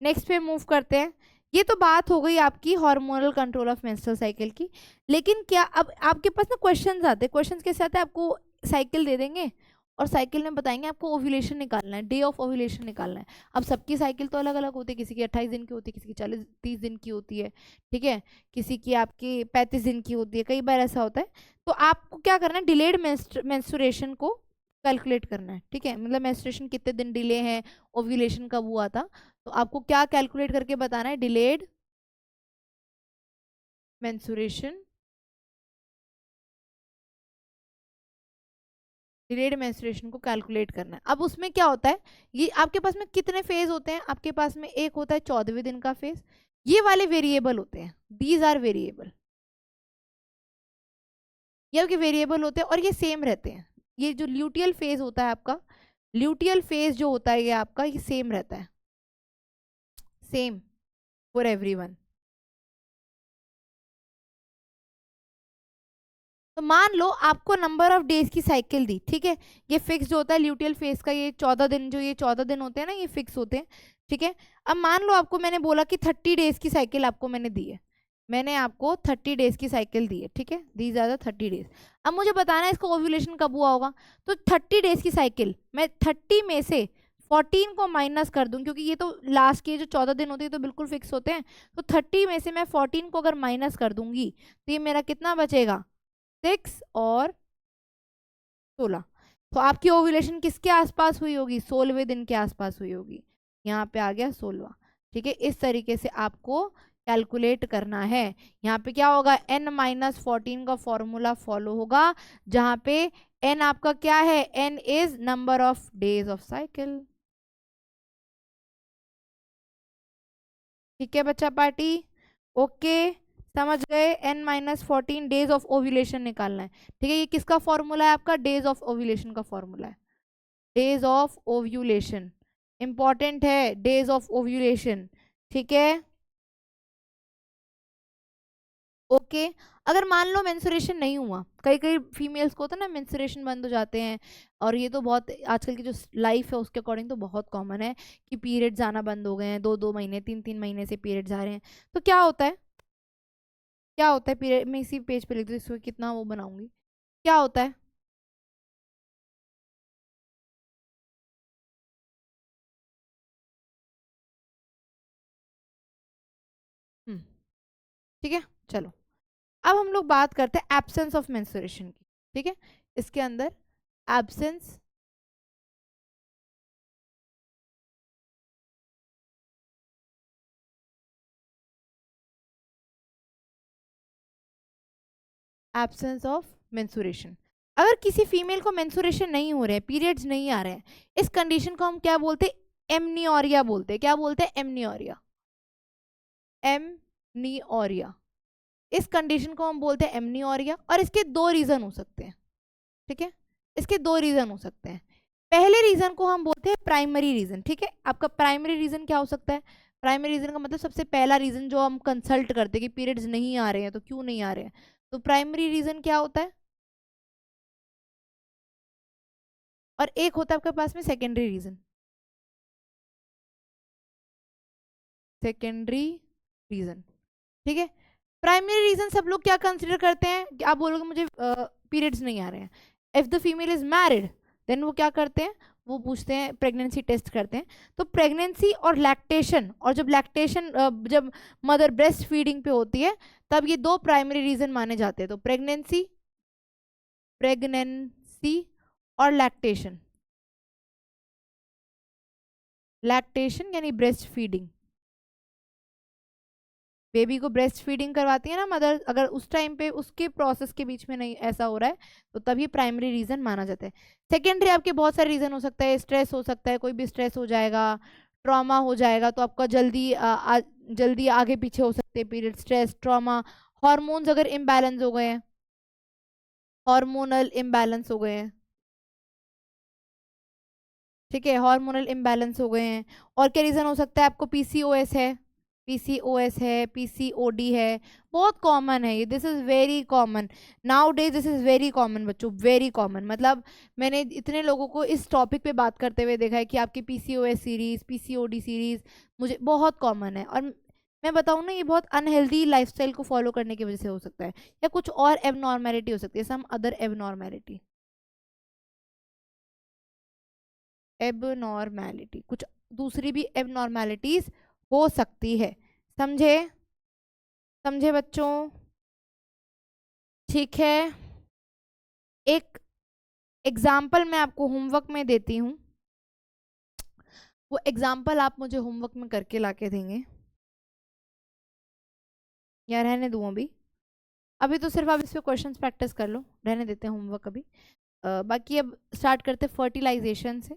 S1: नेक्स्ट पे मूव करते हैं। ये तो बात हो गई आपकी hormonal control of menstrual cycle की। लेकिन क्या अब आपके पास ना क्वेश्चंस आते हैं, क्वेश्चंस कैसे आते हैं? आपको साइकिल दे देंगे और साइकिल में बताएंगे आपको ओव्यूलेशन निकालना है, डे ऑफ ओव्यूलेशन निकालना है। अब सबकी साइकिल तो अलग अलग होती है, किसी की 28 दिन की होती है, किसी की 30 दिन की होती है। ठीक है, किसी की आपकी 35 दिन की होती है, कई बार ऐसा होता है। तो आपको क्या करना है, डिलेड मेंस्ट्रुएशन को कैलकुलेट करना है। ठीक है, मतलब मेंस्ट्रुएशन कितने दिन डिले है, ओव्यूलेशन कब हुआ था, तो आपको क्या कैलकुलेट करके बताना है? डिलेड मेंस्ट्रुएशन, डिलेड मेंस्ट्रुएशन को कैलकुलेट करना है। अब उसमें क्या होता है, ये आपके पास में कितने फेज होते हैं? आपके पास में एक होता है 14वें दिन का फेज। ये वाले वेरिएबल होते हैं, दीज आर वेरिएबल, ये आपके वेरिएबल होते हैं और ये सेम रहते हैं। ये जो ल्यूटियल फेज होता है आपका, ल्यूटियल फेज जो होता है ये आपका, ये सेम रहता है, सेम फॉर एवरीवन। तो मान लो आपको नंबर ऑफ डेज की साइकिल दी। ठीक है, ये फिक्स जो होता है ल्यूटियल फेज का, ये 14 दिन, जो ये 14 दिन होते हैं ना, ये फिक्स होते हैं। ठीक है, अब मान लो आपको मैंने बोला कि 30 डेज की साइकिल आपको मैंने दी है, मैंने आपको 30 डेज की साइकिल दी है। ठीक है, दीज आर द 30 डेज। अब मुझे बताना है इसका ओव्यूलेशन कब हुआ होगा। तो 30 डेज की साइकिल, मैं 30 में से 14 को माइनस कर दूं, क्योंकि ये तो लास्ट के जो 14 दिन होते हैं तो बिल्कुल फिक्स होते हैं। तो 30 में से मैं 14 को अगर माइनस कर दूंगी तो ये मेरा कितना बचेगा? 6 और 16। तो आपकी ओव्यूलेशन किसके आसपास हुई होगी? 16वें दिन के आसपास हुई होगी। यहाँ पे आ गया 16वां। ठीक है, इस तरीके से आपको कैलकुलेट करना है। यहाँ पे क्या होगा, n-14 का फॉर्मूला फॉलो होगा, जहाँ पे n आपका क्या है? n is number of days of cycle. ठीक है बच्चा पार्टी, ओके, समझ गए? n-14 डेज ऑफ ओव्यूलेशन निकालना है। ठीक है, ये किसका फॉर्मूला है? आपका डेज ऑफ ओव्यूलेशन का फॉर्मूला है। डेज ऑफ ओव्यूलेशन इंपॉर्टेंट है, डेज ऑफ ओव्यूलेशन। ठीक है, ओके। अगर मान लो मेंस्ट्रुएशन नहीं हुआ, कई कई फीमेल्स को होता है ना मेंस्ट्रुएशन बंद हो जाते हैं, और ये तो बहुत आजकल की जो लाइफ है उसके अकॉर्डिंग तो बहुत कॉमन है कि पीरियड्स आना बंद हो गए हैं, 2-2 महीने 3-3 महीने से पीरियड्स आ रहे हैं। तो क्या होता है, क्या होता है पीरियड में, इसी पेज पे लिख दो, इसको कितना वो बनाऊंगी, क्या होता है? हम्म, ठीक है, चलो अब हम लोग बात करते हैं एब्सेंस ऑफ मेंस्ट्रुएशन की। ठीक है, इसके अंदर एब्सेंस एब्सेंस ऑफ मेंस्ट्रुएशन। अगर किसी फीमेल को मेंस्ट्रुएशन नहीं हो रहे हैं, पीरियड्स नहीं आ रहे हैं, इस कंडीशन को हम क्या बोलते हैं? एमनियोरिया बोलते हैं। क्या बोलते हैं? एमनियोरिया, एमनियोरिया। इस कंडीशन को हम बोलते हैं एमनियोरिया, और इसके दो रीजन हो सकते हैं। ठीक है, इसके दो रीजन हो सकते हैं। पहले रीजन को हम बोलते हैं प्राइमरी रीजन। ठीक है, आपका प्राइमरी रीजन क्या हो सकता है? प्राइमरी रीजन का मतलब सबसे पहला रीजन जो हम कंसल्ट करते हैं कि पीरियड्स नहीं आ रहे हैं तो क्यों नहीं आ रहे हैं, तो प्राइमरी रीजन क्या होता है? और एक होता है आपके पास में सेकेंडरी रीजन। सेकेंडरी रीजन, ठीक है। प्राइमरी रीजन सब लोग क्या कंसिडर करते हैं कि आप बोलोगे मुझे पीरियड्स नहीं आ रहे हैं, if the female is married then वो क्या करते हैं, वो पूछते हैं प्रेगनेंसी टेस्ट करते हैं। तो प्रेगनेंसी और लैक्टेशन, और जब लैक्टेशन जब मदर ब्रेस्ट फीडिंग पे होती है तब ये दो प्राइमरी रीजन माने जाते हैं। तो प्रेगनेंसी और लैक्टेशन, लैक्टेशन यानी ब्रेस्ट फीडिंग, बेबी को ब्रेस्ट फीडिंग करवाती है ना मदर, अगर उस टाइम पे उसके प्रोसेस के बीच में नहीं ऐसा हो रहा है तो तभी प्राइमरी रीजन माना जाता है। सेकेंडरी आपके बहुत सारे रीजन हो सकता है, स्ट्रेस हो सकता है, कोई भी स्ट्रेस हो जाएगा, ट्रॉमा हो जाएगा तो आपका जल्दी आगे पीछे हो सकते हैं पीरियड, स्ट्रेस, ट्रॉमा, हॉर्मोन्स अगर इम्बैलेंस हो गए हैं, हार्मोनल इम्बैलेंस हो गए हैं, ठीक है, हार्मोनल इम्बैलेंस हो गए हैं। और क्या रीजन हो सकता है आपको, पीसीओएस है, पीसीओएस है, पीसीओडी है, बहुत कॉमन है ये, this is very common now days, this is very common बच्चों, वेरी कॉमन। मतलब मैंने इतने लोगों को इस टॉपिक पे बात करते हुए देखा है कि आपकी पीसीओएस सीरीज, पीसीओडी सीरीज मुझे बहुत कॉमन है। और मैं बताऊँ ना, ये बहुत अनहेल्दी लाइफस्टाइल को फॉलो करने की वजह से हो सकता है, या कुछ और एबनॉर्मेलिटी हो सकती है, सम अदर एबनॉर्मेलिटी, एबनॉर्मेलिटी कुछ दूसरी भी एबनॉर्मेलिटीज हो सकती है, समझे, समझे बच्चों, ठीक है। एक एग्जाम्पल मैं आपको होमवर्क में देती हूँ, वो एग्जाम्पल आप मुझे होमवर्क में करके लाके देंगे, या रहने दूँ अभी, अभी तो सिर्फ आप इस पे क्वेश्चंस प्रैक्टिस कर लो, रहने देते हैं होमवर्क अभी। बाकी अब स्टार्ट करते फर्टिलाइजेशन से।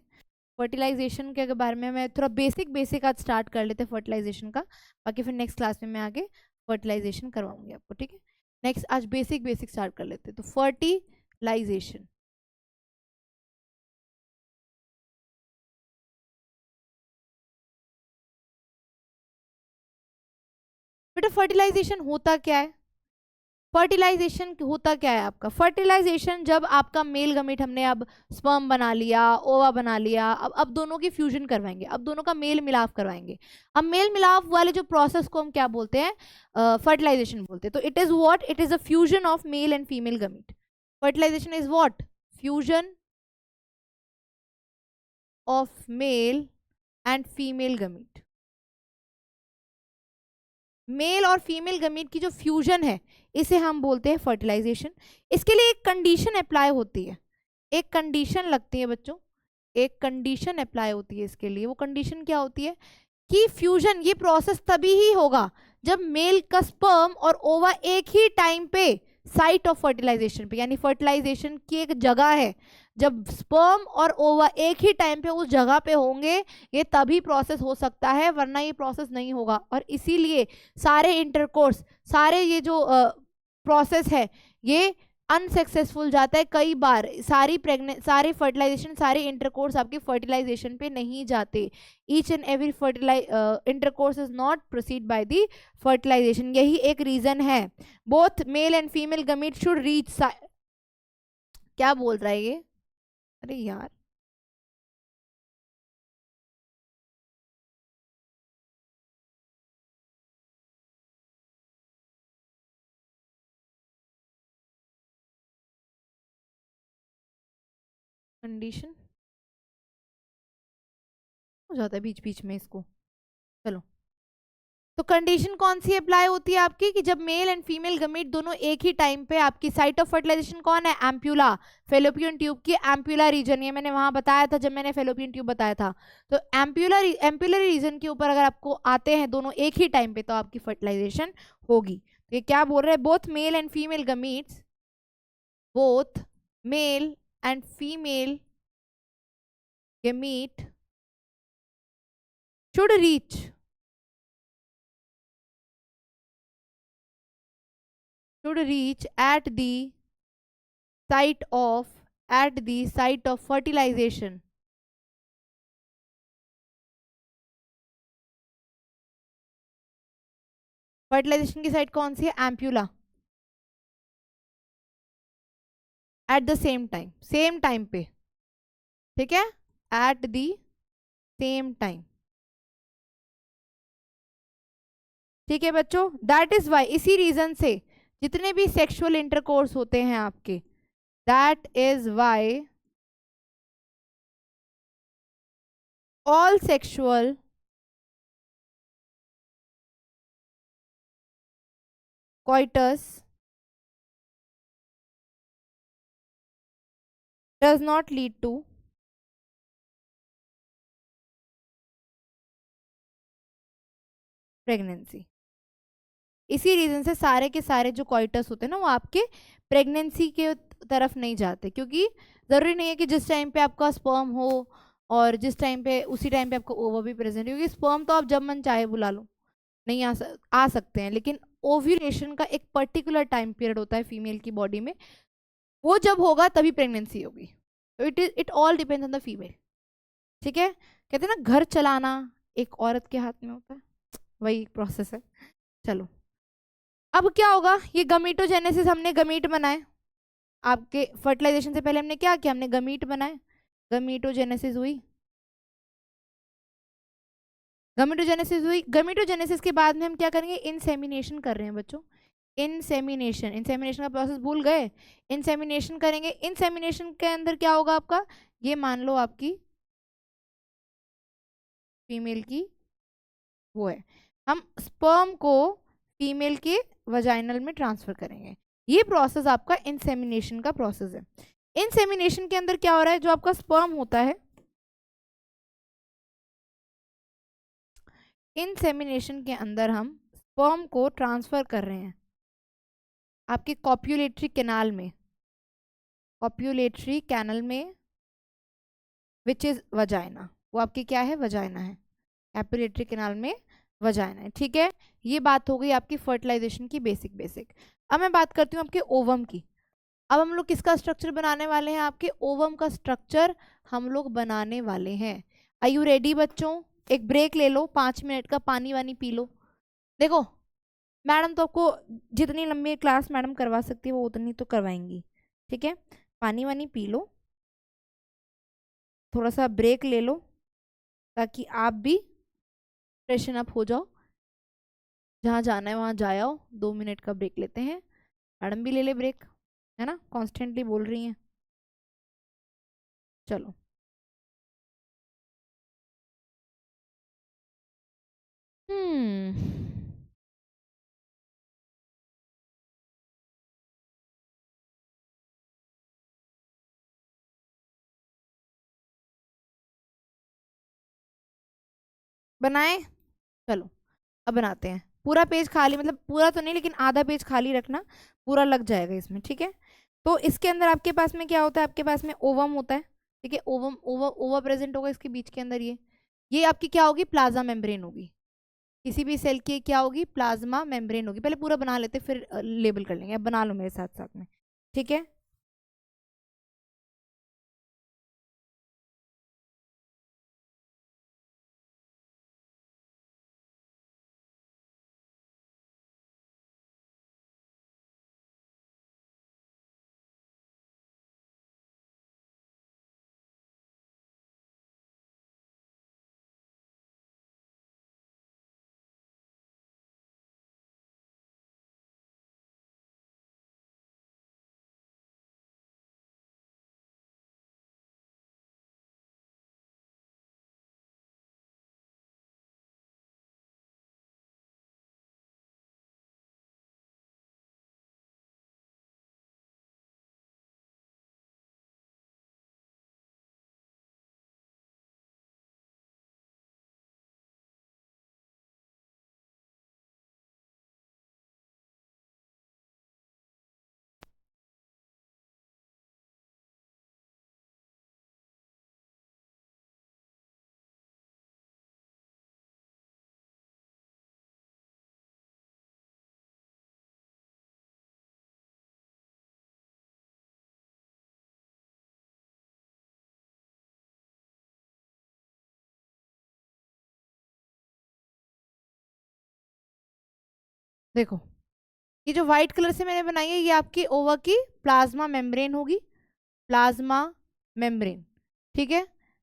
S1: फर्टिलाइजेशन के बारे में मैं थोड़ा बेसिक आज स्टार्ट कर लेते हैं फर्टिलाइजेशन का, बाकी फिर नेक्स्ट क्लास में मैं आगे फर्टिलाइजेशन करवाऊंगी आपको, ठीक है। नेक्स्ट आज बेसिक स्टार्ट कर लेते हैं, तो फर्टिलाइजेशन, बेटा फर्टिलाइजेशन होता क्या है, फर्टिलाइजेशन होता क्या है आपका, फर्टिलाइजेशन जब आपका मेल गमीट, हमने अब स्पर्म बना लिया, ओवा बना लिया, अब दोनों की फ्यूजन करवाएंगे, अब दोनों का मेल मिलाप करवाएंगे। अब मेल मिलाप वाले जो प्रोसेस को हम क्या बोलते हैं, फर्टिलाइजेशन बोलते हैं। तो it is what, it is a fusion of male and female gamete, fertilization is what, fusion of male and female gamete, male और फीमेल गमीट की जो फ्यूजन है इसे हम बोलते हैं फर्टिलाइजेशन। इसके लिए एक कंडीशन अप्लाई होती है, एक कंडीशन लगती है बच्चों, एक कंडीशन अप्लाई होती है इसके लिए। वो कंडीशन क्या होती है कि फ्यूजन, ये प्रोसेस तभी ही होगा जब मेल का स्पर्म और ओवा एक ही टाइम पे साइट ऑफ फर्टिलाइजेशन पे, यानी फर्टिलाइजेशन की एक जगह है, जब स्पर्म और ओवा एक ही टाइम पे उस जगह पे होंगे ये तभी प्रोसेस हो सकता है, वरना ये प्रोसेस नहीं होगा। और इसीलिए सारे इंटरकोर्स, सारे ये जो प्रोसेस है ये अनसक्सेसफुल जाता है कई बार, सारे फर्टिलाइजेशन, सारे इंटरकोर्स आपके फर्टिलाइजेशन पे नहीं जाते, each and every intercourse is not proceed by the fertilization. यही एक रीजन है, both male and female gamete should reach, क्या बोल रहा है ये, अरे यार, कंडीशन हो जाता है बीच बीच में इसको, चलो। तो कंडीशन कौन सी अप्लाई होती है आपकी, कि जब मेल एंड फीमेल गमीट दोनों एक ही टाइम पे, आपकी साइट ऑफ फर्टिलाइजेशन कौन है, एम्प्यूला, फेलोपियन ट्यूब की एम्प्यूला रीजन, ये मैंने वहां बताया था जब मैंने फेलोपियन ट्यूब बताया था। तो एम्प्यूलर रीजन के ऊपर अगर आपको आते हैं दोनों एक ही टाइम पे तो आपकी फर्टिलाइजेशन होगी। तो ये क्या बोल रहे हैं, both male and female gametes, both male and female gamete should reach at the site of fertilization, fertilization की साइट कौन सी है, ampulla, at the same time पे, ठीक है, एट द सेम टाइम, ठीक है बच्चों, दैट इज वाई, इसी रीजन से जितने भी सेक्सुअल इंटरकोर्स होते हैं आपके, that is why all sexual coitus does not lead to pregnancy. इसी रीजन से सारे के सारे जो कॉइटस होते हैं ना, वो आपके प्रेगनेंसी के तरफ नहीं जाते, क्योंकि जरूरी नहीं है कि जिस टाइम पे आपका स्पर्म हो और जिस टाइम पे उसी टाइम पे आपका ओवर भी प्रेजेंट हो, क्योंकि स्पर्म तो आप जब मन चाहे बुला लो, नहीं आ सकते हैं, लेकिन ओव्यूलेशन का एक पर्टिकुलर टाइम पीरियड होता है फीमेल की बॉडी में, वो जब होगा तभी प्रेगनेंसी होगी। तो it all depends on the female. ठीक है, कहते हैं ना घर चलाना एक औरत के हाथ में होता है, वही प्रोसेस है। चलो, अब क्या होगा, ये गमीटोजेनेसिस, हमने गमीट बनाए, आपके फर्टिलाइजेशन से पहले हमने क्या किया, हमने गमीट बनाए, गमीटोजेनेसिस हुई, गमीटोजेनेसिस हुई, गमीटोजेनेसिस के बाद में हम क्या करेंगे, इंसेमिनेशन कर रहे हैं बच्चों, इंसेमिनेशन, इंसेमिनेशन का प्रोसेस भूल गए, इंसेमिनेशन करेंगे, इंसेमिनेशन के अंदर क्या होगा आपका, ये मान लो आपकी फीमेल की वो है, हम स्पर्म को फीमेल के वजाइनल में ट्रांसफर करेंगे, ये प्रोसेस आपका इंसेमिनेशन का प्रोसेस है। इंसेमिनेशन के अंदर क्या हो रहा है, जो आपका स्पर्म होता है, इंसेमिनेशन के अंदर हम स्पर्म को ट्रांसफर कर रहे हैं आपके कॉप्यूलेटरी कैनाल में, कॉप्यूलेटरी कैनल में, विच इज वजाइना, वो आपकी क्या है, वजाइना है, कैपुलेटरी कैनाल में वजाइना है। ठीक है, ये बात हो गई आपकी फर्टिलाइजेशन की बेसिक बेसिक। अब मैं बात करती हूँ आपके ओवम की। अब हम लोग किसका स्ट्रक्चर बनाने वाले हैं, आपके ओवम का स्ट्रक्चर हम लोग बनाने वाले हैं। आर यू रेडी बच्चों, एक ब्रेक ले लो, 5 मिनट का पानी वानी पी लो। देखो, मैडम तो आपको जितनी लंबी क्लास मैडम करवा सकती है वो उतनी तो करवाएंगी, ठीक है, पानी वानी पी लो, थोड़ा सा ब्रेक ले लो, ताकि आप भी फ्रेशन अप हो जाओ, जहाँ जाना है वहाँ जाओ। 2 मिनट का ब्रेक लेते हैं, मैडम भी ले ले ब्रेक, है ना, कॉन्स्टेंटली बोल रही हैं। चलो, बनाए, चलो अब बनाते हैं। पूरा पेज खाली, मतलब पूरा तो नहीं लेकिन आधा पेज खाली रखना, पूरा लग जाएगा इसमें, ठीक है। तो इसके अंदर आपके पास में क्या होता है, आपके पास में ओवम होता है, ठीक है, ओवम ओवर ओवर प्रेजेंट होगा इसके बीच के अंदर, ये आपकी क्या होगी, प्लाज्मा मेम्ब्रेन होगी, किसी भी सेल की क्या होगी, प्लाज्मा मेम्ब्रेन होगी। पहले पूरा बना लेते फिर लेबल कर लेंगे, अब बना लो मेरे साथ साथ में, ठीक है। देखो, ये जो व्हाइट कलर से मैंने बनाई है, ये आपकी ओवा की प्लाज्मा मेम्ब्रेन होगी, प्लाज्मा मेम्ब्रेन, ठीक है।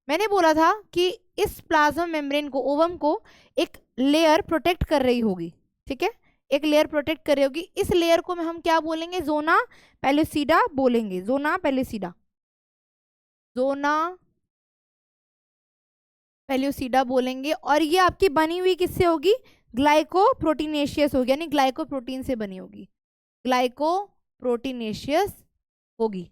S1: मैंने बोला था कि इस प्लाज्मा मेम्ब्रेन को, ओवम को एक लेयर प्रोटेक्ट कर रही होगी, ठीक है, एक लेयर प्रोटेक्ट कर रही होगी। इस लेयर को हम क्या बोलेंगे, जोना पेलुसिडा बोलेंगे, जोना पेलुसिडा, जोना पेलुसिडा बोलेंगे। और ये आपकी बनी हुई किससे होगी, ग्लाइकोप्रोटीनेशियस होगी, यानी ग्लाइकोप्रोटीन से बनी होगी, ग्लाइकोप्रोटीनेशियस होगी।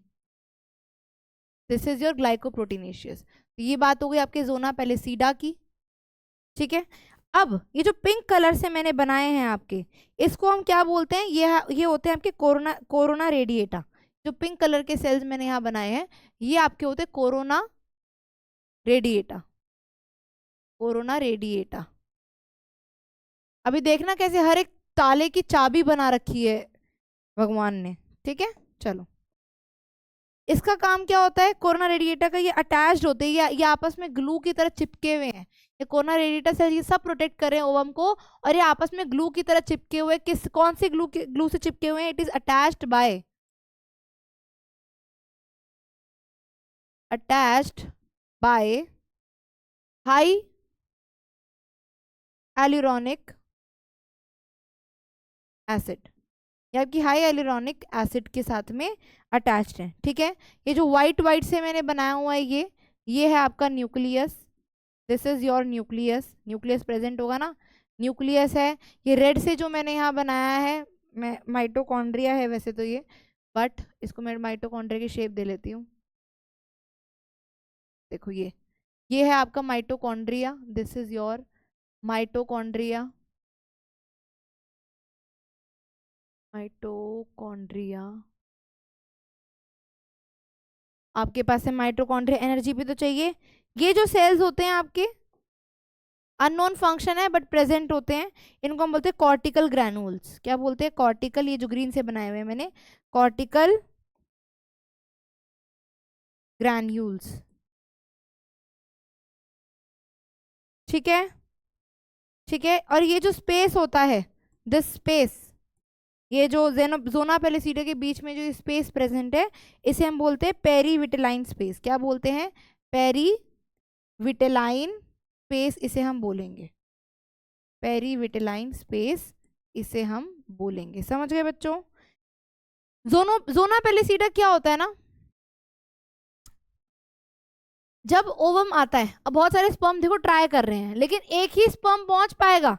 S1: This is your glycoproteinaceous. तो ये बात हो गई आपके जोना पेलुसिडा की। ठीक है, अब ये जो पिंक कलर से मैंने बनाए हैं आपके, इसको हम क्या बोलते हैं, ये होते हैं आपके कोरोना रेडिएटा। जो पिंक कलर के सेल्स मैंने यहाँ बनाए हैं, ये आपके होते हैं कोरोना रेडिएटा, कोरोना रेडिएटा। अभी देखना कैसे हर एक ताले की चाबी बना रखी है भगवान ने। ठीक है, चलो, इसका काम क्या होता है, कोरोना रेडिएटर का, ये अटैच्ड होते हैं, ये आपस में ग्लू की तरह चिपके हुए हैं। ये कोरोना रेडिएटर से ये सब प्रोटेक्ट कर रहे हैं ओवम को, और ये आपस में ग्लू की तरह चिपके हुए, कौन सी ग्लू से चिपके हुए हैं, it is attached by hyaluronic acid, ये आपकी हाई एल्यूरोनिक एसिड के साथ में अटैच्ड है। ठीक है, ये जो व्हाइट व्हाइट से मैंने बनाया हुआ है, ये है आपका nucleus, this is your nucleus, nucleus present होगा ना, न्यूक्लियस है। ये रेड से जो मैंने यहाँ बनाया है, मैं माइटोकॉन्ड्रिया है वैसे तो ये, बट इसको मैं माइटोकॉन्ड्रिया की शेप दे लेती हूँ। देखो ये है आपका mitochondria, this is your mitochondria, mitochondria. आपके पास है माइटोकॉन्ड्रिया, एनर्जी भी तो चाहिए। ये जो सेल्स होते हैं आपके, अननोन फंक्शन है बट प्रेजेंट होते हैं, इनको हम बोलते हैं कॉर्टिकल ग्रैनुल्स। क्या बोलते हैं, कॉर्टिकल, ये जो ग्रीन से बनाए हुए हैं मैंने, कॉर्टिकल ग्रैन्यूल्स। ठीक है, ठीक है, और ये जो स्पेस होता है, दिस स्पेस, ये जो जोना पेलिसिडा के बीच में जो स्पेस प्रेजेंट है, इसे हम बोलते हैं पेरीविटेलाइन स्पेस। क्या बोलते हैं, पेरीविटेलाइन स्पेस, इसे हम बोलेंगे पेरीविटेलाइन स्पेस, इसे हम बोलेंगे। समझ गए बच्चों। जोना पेलिसिडा क्या होता है ना, जब ओवम आता है, अब बहुत सारे स्पर्म देखो ट्राई कर रहे हैं, लेकिन एक ही स्पर्म पहुंच पाएगा,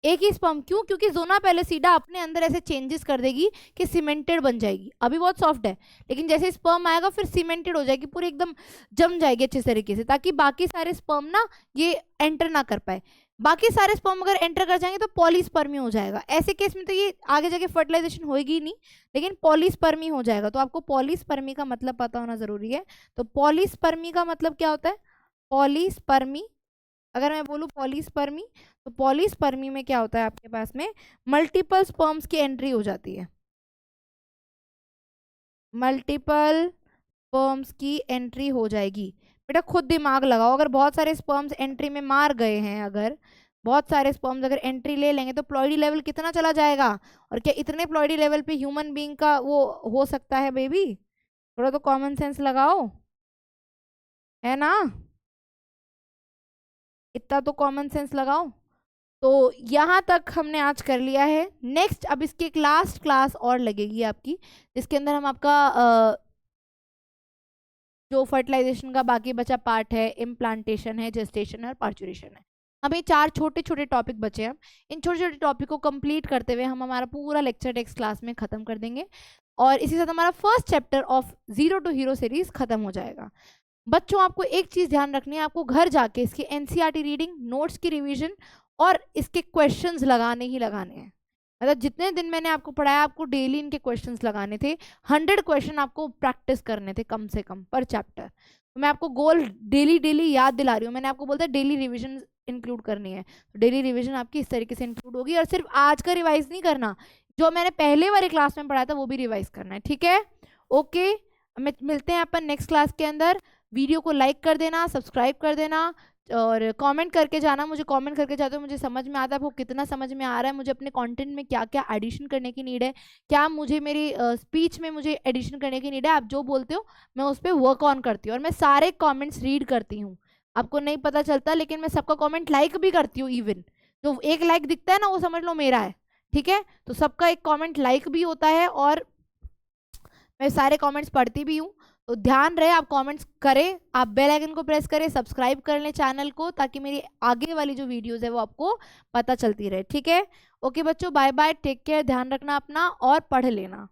S1: एक ही स्पर्म। क्यों, क्योंकि जोना पेलिसिडा अपने अंदर ऐसे चेंजेस कर देगी कि सीमेंटेड बन जाएगी। अभी बहुत सॉफ्ट है, लेकिन जैसे स्पर्म आएगा फिर सीमेंटेड हो जाएगी, पूरी एकदम जम जाएगी अच्छे तरीके से, ताकि बाकी सारे स्पर्म ना ये एंटर ना कर पाए। बाकी सारे स्पर्म अगर एंटर कर जाएंगे तो पॉलीस्पर्मी हो जाएगा। ऐसे केस में तो ये आगे जाके फर्टिलाइजेशन होगी ही नहीं, लेकिन पॉलीस्पर्मी हो जाएगा। तो आपको पॉलीस्पर्मी का मतलब पता होना जरूरी है। तो पॉलीस्पर्मी का मतलब क्या होता है, पॉलीस्पर्मी, अगर मैं बोलूँ पॉलीस्पर्मी, तो पॉलीस्पर्मी में क्या होता है, आपके पास में मल्टीपल स्पर्म्स की एंट्री हो जाती है, मल्टीपल स्पर्म्स की एंट्री हो जाएगी। बेटा खुद दिमाग लगाओ, अगर बहुत सारे स्पर्म्स एंट्री में मार गए हैं, अगर बहुत सारे स्पर्म्स अगर एंट्री ले लेंगे तो प्लॉइडी लेवल कितना चला जाएगा, और क्या इतने प्लॉइडी लेवल पे ह्यूमन बीइंग का वो हो सकता है बेबी, थोड़ा तो कॉमन सेंस लगाओ, है ना, इतना तो कॉमन सेंस लगाओ। तो यहाँ तक हमने आज कर लिया है। नेक्स्ट अब इसकी एक लास्ट क्लास और लगेगी आपकी, जिसके अंदर हम आपका जो फर्टिलाइजेशन का बाकी बचा पार्ट है, इम्प्लांटेशन है, जेस्टेशन है और पार्चुरेशन है, हमें 4 छोटे छोटे टॉपिक बचे हैं। इन छोटे छोटे टॉपिक को कंप्लीट करते हुए हम हमारा पूरा लेक्चर टेक्स्ट क्लास में खत्म कर देंगे, और इसी साथ हमारा first chapter of zero to hero series खत्म हो जाएगा। बच्चों आपको एक चीज ध्यान रखनी है, आपको घर जाके इसकी एनसीईआरटी रीडिंग, नोट्स की रिवीजन और इसके क्वेश्चंस लगाने ही लगाने हैं। मतलब जितने दिन मैंने आपको पढ़ाया, आपको डेली इनके क्वेश्चंस लगाने थे। 100 क्वेश्चन आपको प्रैक्टिस करने थे कम से कम पर चैप्टर। तो मैं आपको गोल डेली डेली याद दिला रही हूँ। मैंने आपको बोलता है डेली रिविजन इंक्लूड करनी है, तो डेली रिविजन आपकी इस तरीके से इंक्लूड होगी। और सिर्फ आज का रिवाइज नहीं करना, जो मैंने पहले वाली क्लास में पढ़ाया था वो भी रिवाइज करना है, ठीक है। ओके, मिलते हैं अपन नेक्स्ट क्लास के अंदर। वीडियो को लाइक कर देना, सब्सक्राइब कर देना और कमेंट करके जाना। मुझे कमेंट करके जाते हो, मुझे समझ में आता है आपको कितना समझ में आ रहा है, मुझे अपने कंटेंट में क्या क्या एडिशन करने की नीड है, क्या मुझे मेरी स्पीच में मुझे एडिशन करने की नीड है। आप जो बोलते हो मैं उस पर वर्क ऑन करती हूँ, और मैं सारे कमेंट्स रीड करती हूँ। आपको नहीं पता चलता, लेकिन मैं सबका कमेंट लाइक भी करती हूँ। इवन जो एक लाइक दिखता है ना, वो समझ लो मेरा है, ठीक है, तो सबका एक कमेंट लाइक भी होता है और मैं सारे कमेंट्स पढ़ती भी हूँ। तो ध्यान रहे, आप कमेंट्स करें, आप बेल आइकन को प्रेस करें, सब्सक्राइब कर लें चैनल को, ताकि मेरी आगे वाली जो वीडियोस है वो आपको पता चलती रहे। ठीक है, ओके बच्चों, बाय बाय, टेक केयर, ध्यान रखना अपना और पढ़ लेना।